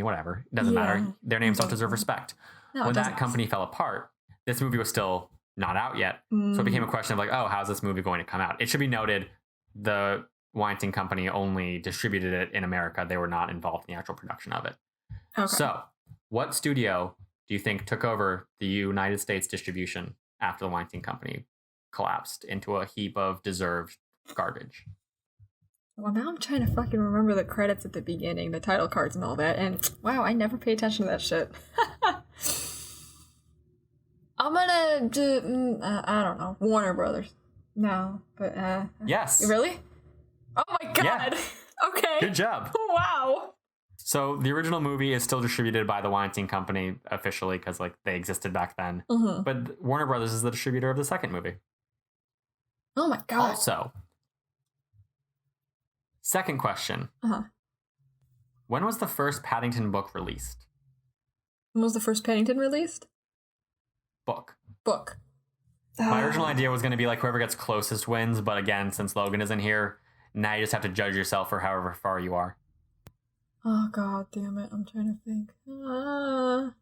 whatever. It doesn't matter. Their names don't deserve respect. No, when that company fell apart, this movie was still not out yet. So it became a question of like, oh, how's this movie going to come out? It should be noted the Weinstein Company only distributed it in America. They were not involved in the actual production of it. Okay. So what studio do you think took over the United States distribution after the Weinstein Company collapsed into a heap of deserved garbage? Well, now I'm trying to fucking remember the credits at the beginning, the title cards and all that, and wow, I never pay attention to that shit. I'm gonna do, I don't know, Warner Brothers. No, but, Yes. Really? Oh my god! Yeah. Okay. Good job. Wow. So the original movie is still distributed by the Weinstein Company officially because they existed back then. Mm-hmm. But Warner Brothers is the distributor of the second movie. Oh my god. Also, second question. Uh-huh. When was the first Paddington book released? When was the first Paddington released? Book. My original idea was going to be like whoever gets closest wins, but again, since Logan isn't here, now you just have to judge yourself for however far you are. Oh god damn it, I'm trying to think. I'm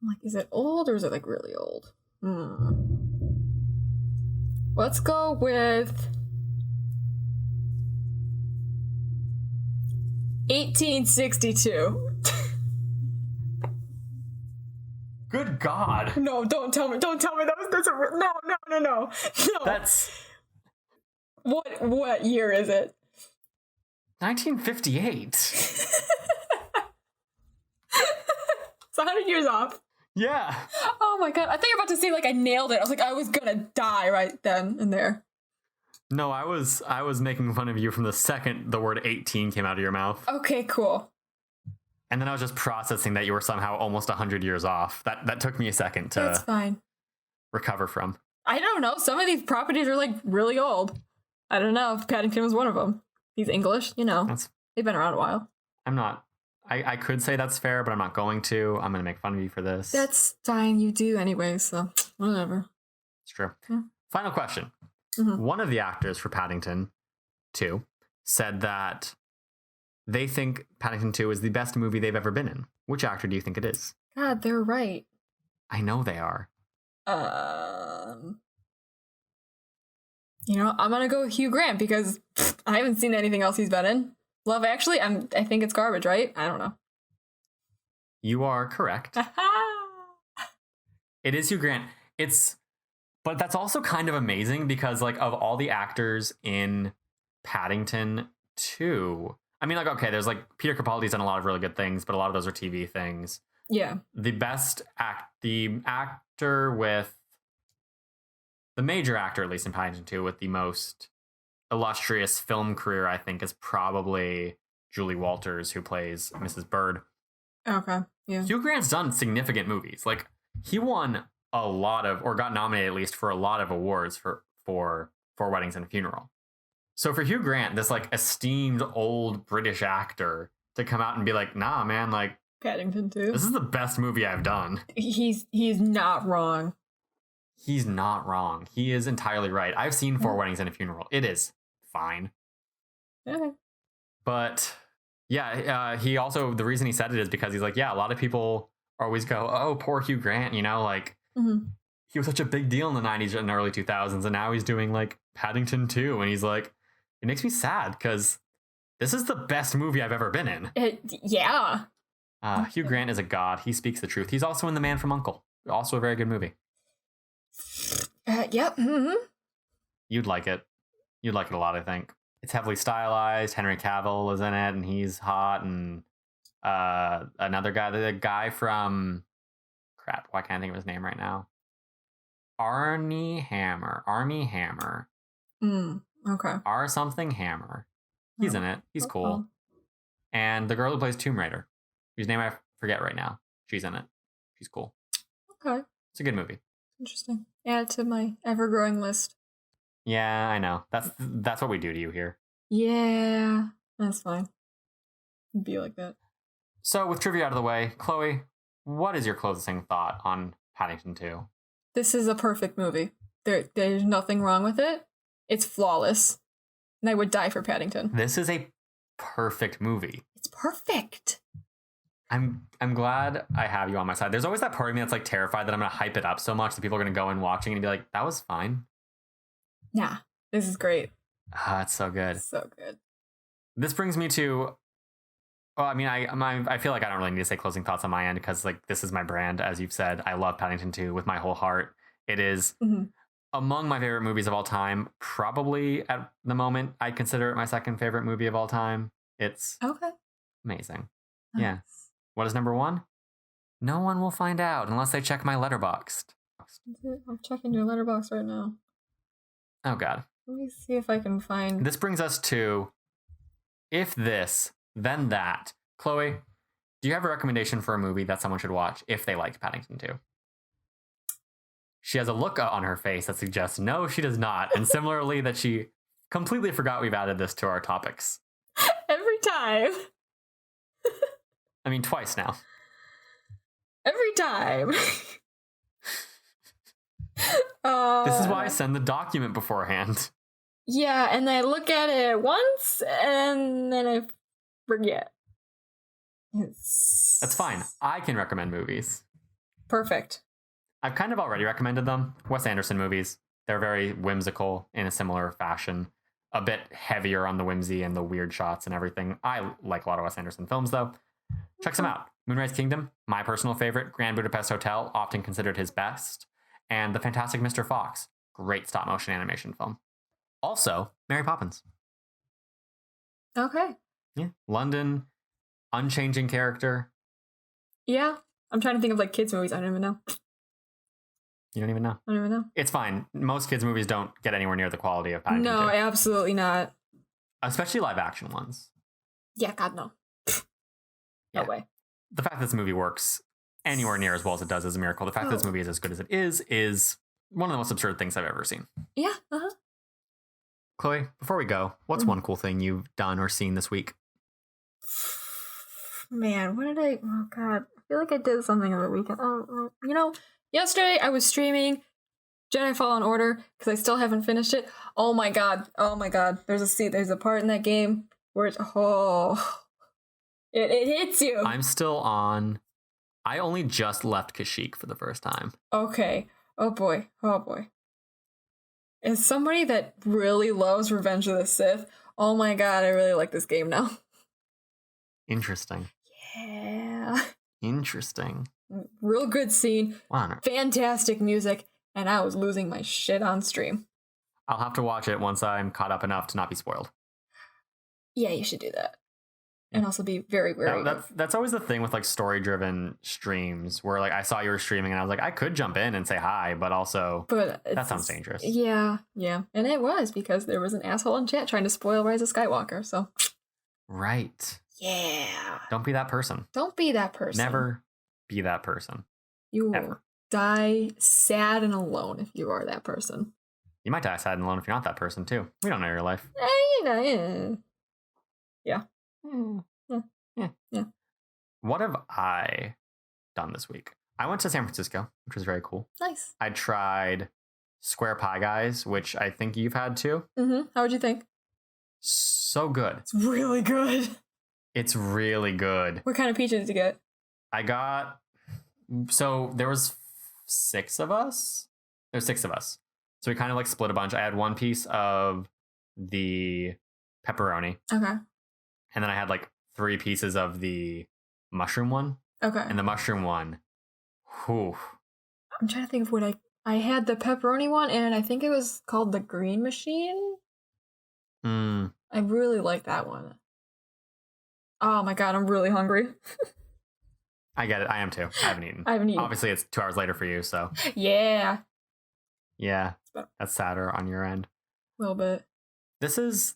like, is it old or is it like really old? Let's go with 1862. Good God. No, don't tell me. Don't tell me that's a no. That's what year is it? 1958. It's 100 years off. Yeah. Oh my God. I thought you were about to say like I nailed it. I was like, I was gonna die right then and there. No, I was making fun of you from the second the word 18 came out of your mouth. Okay, cool. And then I was just processing that you were somehow almost 100 years off. That took me a second to That's fine. recover from. I don't know. Some of these properties are like really old. I don't know if Paddington was one of them. He's English, you know. They've been around a while. I'm not. I could say that's fair, but I'm not going to. I'm going to make fun of you for this. That's fine. You do anyway, so whatever. It's true. Yeah. Final question. Mm-hmm. One of the actors for Paddington 2 said that they think Paddington 2 is the best movie they've ever been in. Which actor do you think it is? God, they're right. I know they are. You know, I'm gonna go with Hugh Grant because I haven't seen anything else he's been in. Love Actually, I think it's garbage, right? I don't know. You are correct. It is Hugh Grant. But that's also kind of amazing because like of all the actors in Paddington 2, I mean, like, okay, there's like Peter Capaldi's done a lot of really good things, but a lot of those are TV things. Yeah. The actor with the major actor, at least in Paddington 2, with the most illustrious film career, I think, is probably Julie Walters, who plays Mrs. Bird. Okay. Yeah. Hugh Grant's done significant movies. Like, he won a lot of, or got nominated at least for a lot of awards for Four Weddings and a Funeral. So for Hugh Grant, this like esteemed old British actor, to come out and be like, nah, man, like Paddington 2. This is the best movie I've done. He's not wrong. He's not wrong. He is entirely right. I've seen Four Weddings and a Funeral. It is fine. Okay. But yeah, he also, the reason he said it is because he's like, yeah, a lot of people always go, oh, poor Hugh Grant, you know, like he was such a big deal in the 90s and early 2000s, and now he's doing like Paddington 2, and he's like, it makes me sad because this is the best movie I've ever been in. Yeah. Hugh Grant is a god. He speaks the truth. He's also in The Man from U.N.C.L.E. Also a very good movie. Yep. Mm-hmm. You'd like it. You'd like it a lot, I think. It's heavily stylized. Henry Cavill is in it, and he's hot. And another guy, the guy from... Crap, why can't I think of his name right now? Armie Hammer. Okay. R something Hammer. He's in it. He's cool. And the girl who plays Tomb Raider, whose name I forget right now, she's in it. She's cool. Okay. It's a good movie. Interesting. Add it to my ever-growing list. Yeah, I know. That's what we do to you here. Yeah, that's fine. It'd be like that. So with trivia out of the way, Chloe, what is your closing thought on Paddington 2? This is a perfect movie. There's nothing wrong with it. It's flawless. And I would die for Paddington. This is a perfect movie. It's perfect. I'm glad I have you on my side. There's always that part of me that's like terrified that I'm going to hype it up so much that people are going to go and watching and be like, that was fine. Nah, this is great. It's so good. So good. This brings me to, well, I mean, I feel like I don't really need to say closing thoughts on my end because like this is my brand, as you've said. I love Paddington 2 with my whole heart. It is among my favorite movies of all time. Probably at the moment, I'd consider it my second favorite movie of all time. It's amazing. Nice. Yeah. What is number one? No one will find out unless they check my Letterboxd. I'm checking your Letterboxd right now. Oh, God. Let me see if I can find... This brings us to if this, then that. Chloe, do you have a recommendation for a movie that someone should watch if they liked Paddington 2? She has a look on her face that suggests no, she does not. And similarly, that she completely forgot we've added this to our topics. Every time. I mean, twice now. Every time. This is why I send the document beforehand. Yeah, and I look at it once, and then I forget. That's fine. I can recommend movies. Perfect. I've kind of already recommended them. Wes Anderson movies. They're very whimsical in a similar fashion. a bit heavier on the whimsy and the weird shots and everything. I like a lot of Wes Anderson films, though. Check some out. Moonrise Kingdom, my personal favorite. Grand Budapest Hotel, often considered his best. And The Fantastic Mr. Fox, great stop motion animation film. Also, Mary Poppins. Okay. Yeah. London, unchanging character. Yeah. I'm trying to think of like kids' movies. I don't even know. You don't even know. I don't even know. It's fine. Most kids' movies don't get anywhere near the quality of Paddington. No, absolutely not. Especially live action ones. Yeah, God, no. No way. The fact that this movie works anywhere near as well as it does is a miracle. The fact that this movie is as good as it is one of the most absurd things I've ever seen. Yeah. Uh-huh. Chloe, before we go, what's one cool thing you've done or seen this week? Man, what did I... Oh, God. I feel like I did something over the weekend. Oh, you know, yesterday I was streaming Jedi Fallen Order because I still haven't finished it. Oh, my God. Oh, my God. There's a part in that game where it's... Oh... It hits you. I'm still on... I only just left Kashyyyk for the first time. Okay. Oh, boy. Oh, boy. As somebody that really loves Revenge of the Sith, oh my God, I really like this game now. Interesting. Yeah. Interesting. Real good scene. Wow. Fantastic music. And I was losing my shit on stream. I'll have to watch it once I'm caught up enough to not be spoiled. Yeah, you should do that. And also be very wary. That's always the thing with like story-driven streams where like I saw you were streaming and I was like, I could jump in and say hi, but also that sounds dangerous. Yeah. And it was because there was an asshole in chat trying to spoil Rise of Skywalker, so. Right. Yeah. Don't be that person. Don't be that person. Never be that person. You Ever. will die sad and alone if you are that person. You might die sad and alone if you're not that person too. We don't know your life. Yeah. Yeah. What have I done this week? I went to San Francisco, which was very cool. Nice. I tried Square Pie Guys, which I think you've had too. Mm-hmm. How would you think? So good. It's really good. It's really good. What kind of pizza did you get? I got... So there was 6 of us. There's 6 of us. So we kind of like split a bunch. I had one piece of the pepperoni. Okay. And then I had like 3 pieces of the mushroom one. Okay. And the mushroom one, whew. I'm trying to think of what I had the pepperoni one, and I think it was called the Green Machine. I really like that one. Oh my God, I'm really hungry. I get it. I am too. I haven't eaten. Obviously, it's 2 hours later for you, so. Yeah. Yeah. That's sadder on your end. A little bit. This has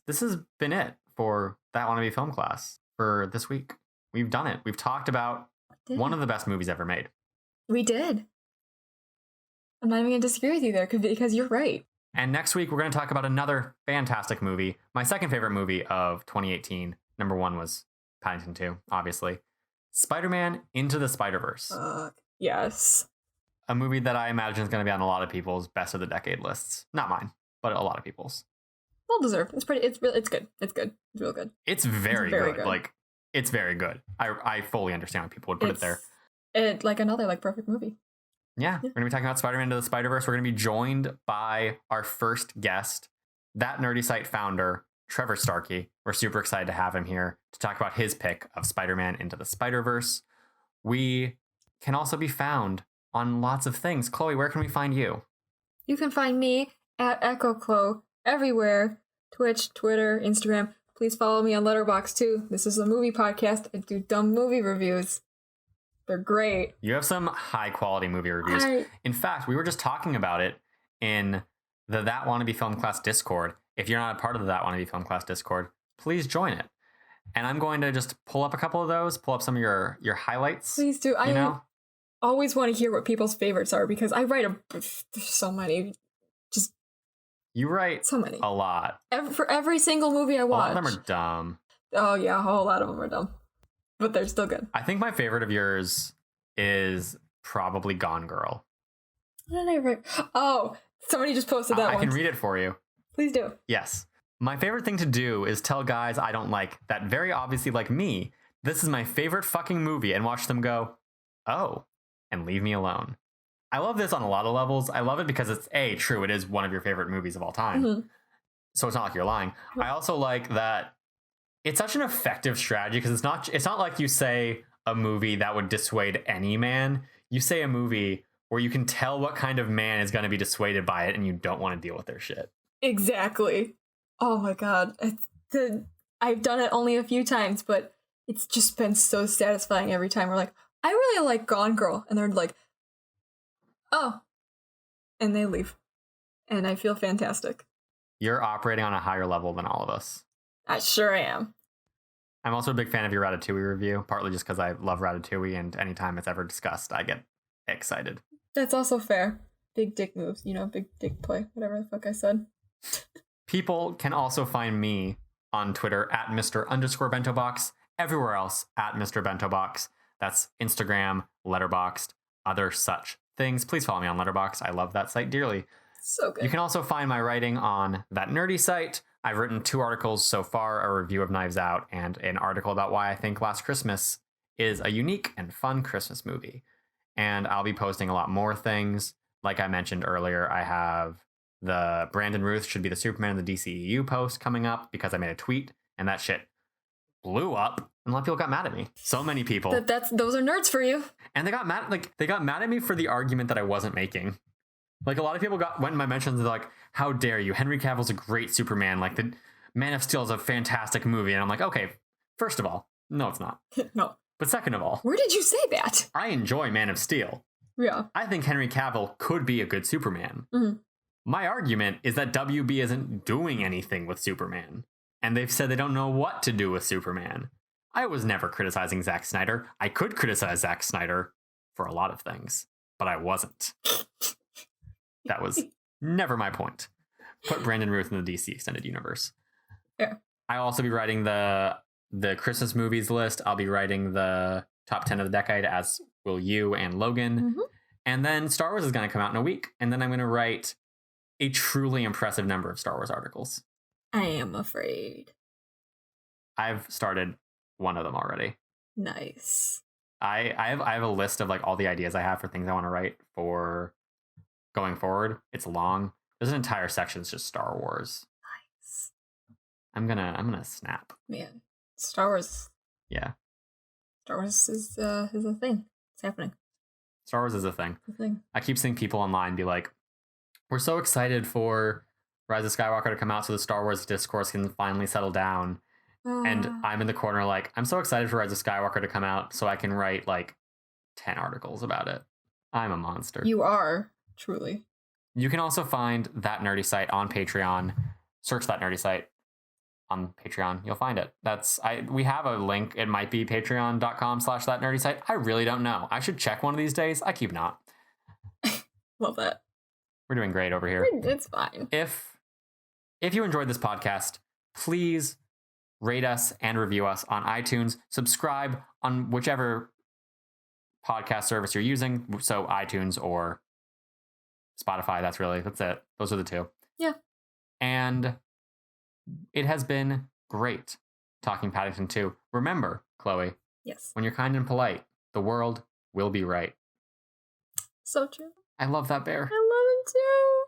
been it for That Wannabe Film Class for this week. We've done it. We've talked about one of the best movies ever made. We did. I'm not even going to disagree with you there because you're right. And next week, we're going to talk about another fantastic movie. My second favorite movie of 2018. Number 1 was Paddington 2, obviously. Spider-Man Into the Spider-Verse. Yes. A movie that I imagine is going to be on a lot of people's best of the decade lists. Not mine, but a lot of people's. Well deserved. It's good. It's good. It's real good. It's very good. Like, it's very good. I fully understand why people would put it there. It's like another like perfect movie. Yeah. We're going to be talking about Spider-Man Into the Spider-Verse. We're going to be joined by our first guest, That Nerdy Site founder, Trevor Starkey. We're super excited to have him here to talk about his pick of Spider-Man Into the Spider-Verse. We can also be found on lots of things. Chloe, where can we find you? You can find me at EchoClo everywhere. Twitch, Twitter, Instagram. Please follow me on Letterboxd too. This is a movie podcast. I do dumb movie reviews. They're great. You have some high quality movie reviews. In fact, we were just talking about it in the That Wannabe Film Class Discord. If you're not a part of the That Wannabe Film Class Discord, please join it. And I'm going to just pull up a couple of those, pull up some of your highlights. Please do. I always want to hear what people's favorites are because I write there's so many. You write so many. A lot. For every single movie I watch. A lot of them are dumb. Oh yeah, a whole lot of them are dumb. But they're still good. I think my favorite of yours is probably Gone Girl. What did I write? Oh, somebody just posted that one. I can read it for you. Please do. Yes. My favorite thing to do is tell guys I don't like that very obviously like me, this is my favorite fucking movie, and watch them go, oh, and leave me alone. I love this on a lot of levels. I love it because it's true. It is one of your favorite movies of all time. Mm-hmm. so it's not like you're lying. I also like that it's such an effective strategy because it's not like you say a movie that would dissuade any man. You say a movie where you can tell what kind of man is going to be dissuaded by it and you don't want to deal with their shit. Exactly. Oh my god. I've done it only a few times, but it's just been so satisfying every time. We're like, I really like Gone Girl. And they're like, oh. And they leave. And I feel fantastic. You're operating on a higher level than all of us. I sure am. I'm also a big fan of your Ratatouille review, partly just because I love Ratatouille, and anytime it's ever discussed, I get excited. That's also fair. Big dick moves, big dick play, whatever the fuck I said. People can also find me on Twitter at Mr_BentoBox, everywhere else at Mr. BentoBox. That's Instagram, Letterboxd, other such things. Please follow me on Letterboxd. I love that site dearly. So good. You can also find my writing on That Nerdy site. I've written 2 articles so far, a review of Knives Out and an article about why I think Last Christmas is a unique and fun Christmas movie. And I'll be posting a lot more things. Like I mentioned earlier, I have the Brandon Routh should be the Superman of the DCEU post coming up because I made a tweet and that shit blew up and a lot of people got mad at me. So many people. Those are nerds for you. And they got mad at me for the argument that I wasn't making. Like, a lot of people went in my mentions and they're like, how dare you? Henry Cavill's a great Superman. Like, the Man of Steel is a fantastic movie. And I'm like, okay, first of all, no, it's not. No. But second of all, where did you say that? I enjoy Man of Steel. Yeah. I think Henry Cavill could be a good Superman. Mm-hmm. My argument is that WB isn't doing anything with Superman. And they've said they don't know what to do with Superman. I was never criticizing Zack Snyder. I could criticize Zack Snyder for a lot of things, but I wasn't. That was never my point. Put Brandon Routh in the DC Extended Universe. Yeah. I'll also be writing the Christmas movies list. I'll be writing the top 10 of the decade, as will you and Logan. Mm-hmm. And then Star Wars is going to come out in a week. And then I'm going to write a truly impressive number of Star Wars articles. I am afraid. I've started one of them already. Nice. I have a list of like all the ideas I have for things I want to write for going forward. It's long. There's an entire section that's just Star Wars. Nice. I'm gonna snap. Man, Star Wars. Yeah. Star Wars is a thing. It's happening. Star Wars is a thing. It's a thing. I keep seeing people online be like, "We're so excited for Rise of Skywalker to come out, so the Star Wars discourse can finally settle down." And I'm in the corner like, I'm so excited for Rise of Skywalker to come out, so I can write like 10 articles about it. I'm a monster. You are. Truly. You can also find That Nerdy Site on Patreon. Search That Nerdy Site on Patreon. You'll find it. We have a link. It might be patreon.com/thatnerdysite. I really don't know. I should check one of these days. I keep not. Love that. We're doing great over here. It's fine. If you enjoyed this podcast, please rate us and review us on iTunes. Subscribe on whichever podcast service you're using. So iTunes or Spotify. That's it. Those are the two. Yeah. And it has been great talking Paddington 2. Remember, Chloe. Yes. When you're kind and polite, the world will be right. So true. I love that bear. I love it too.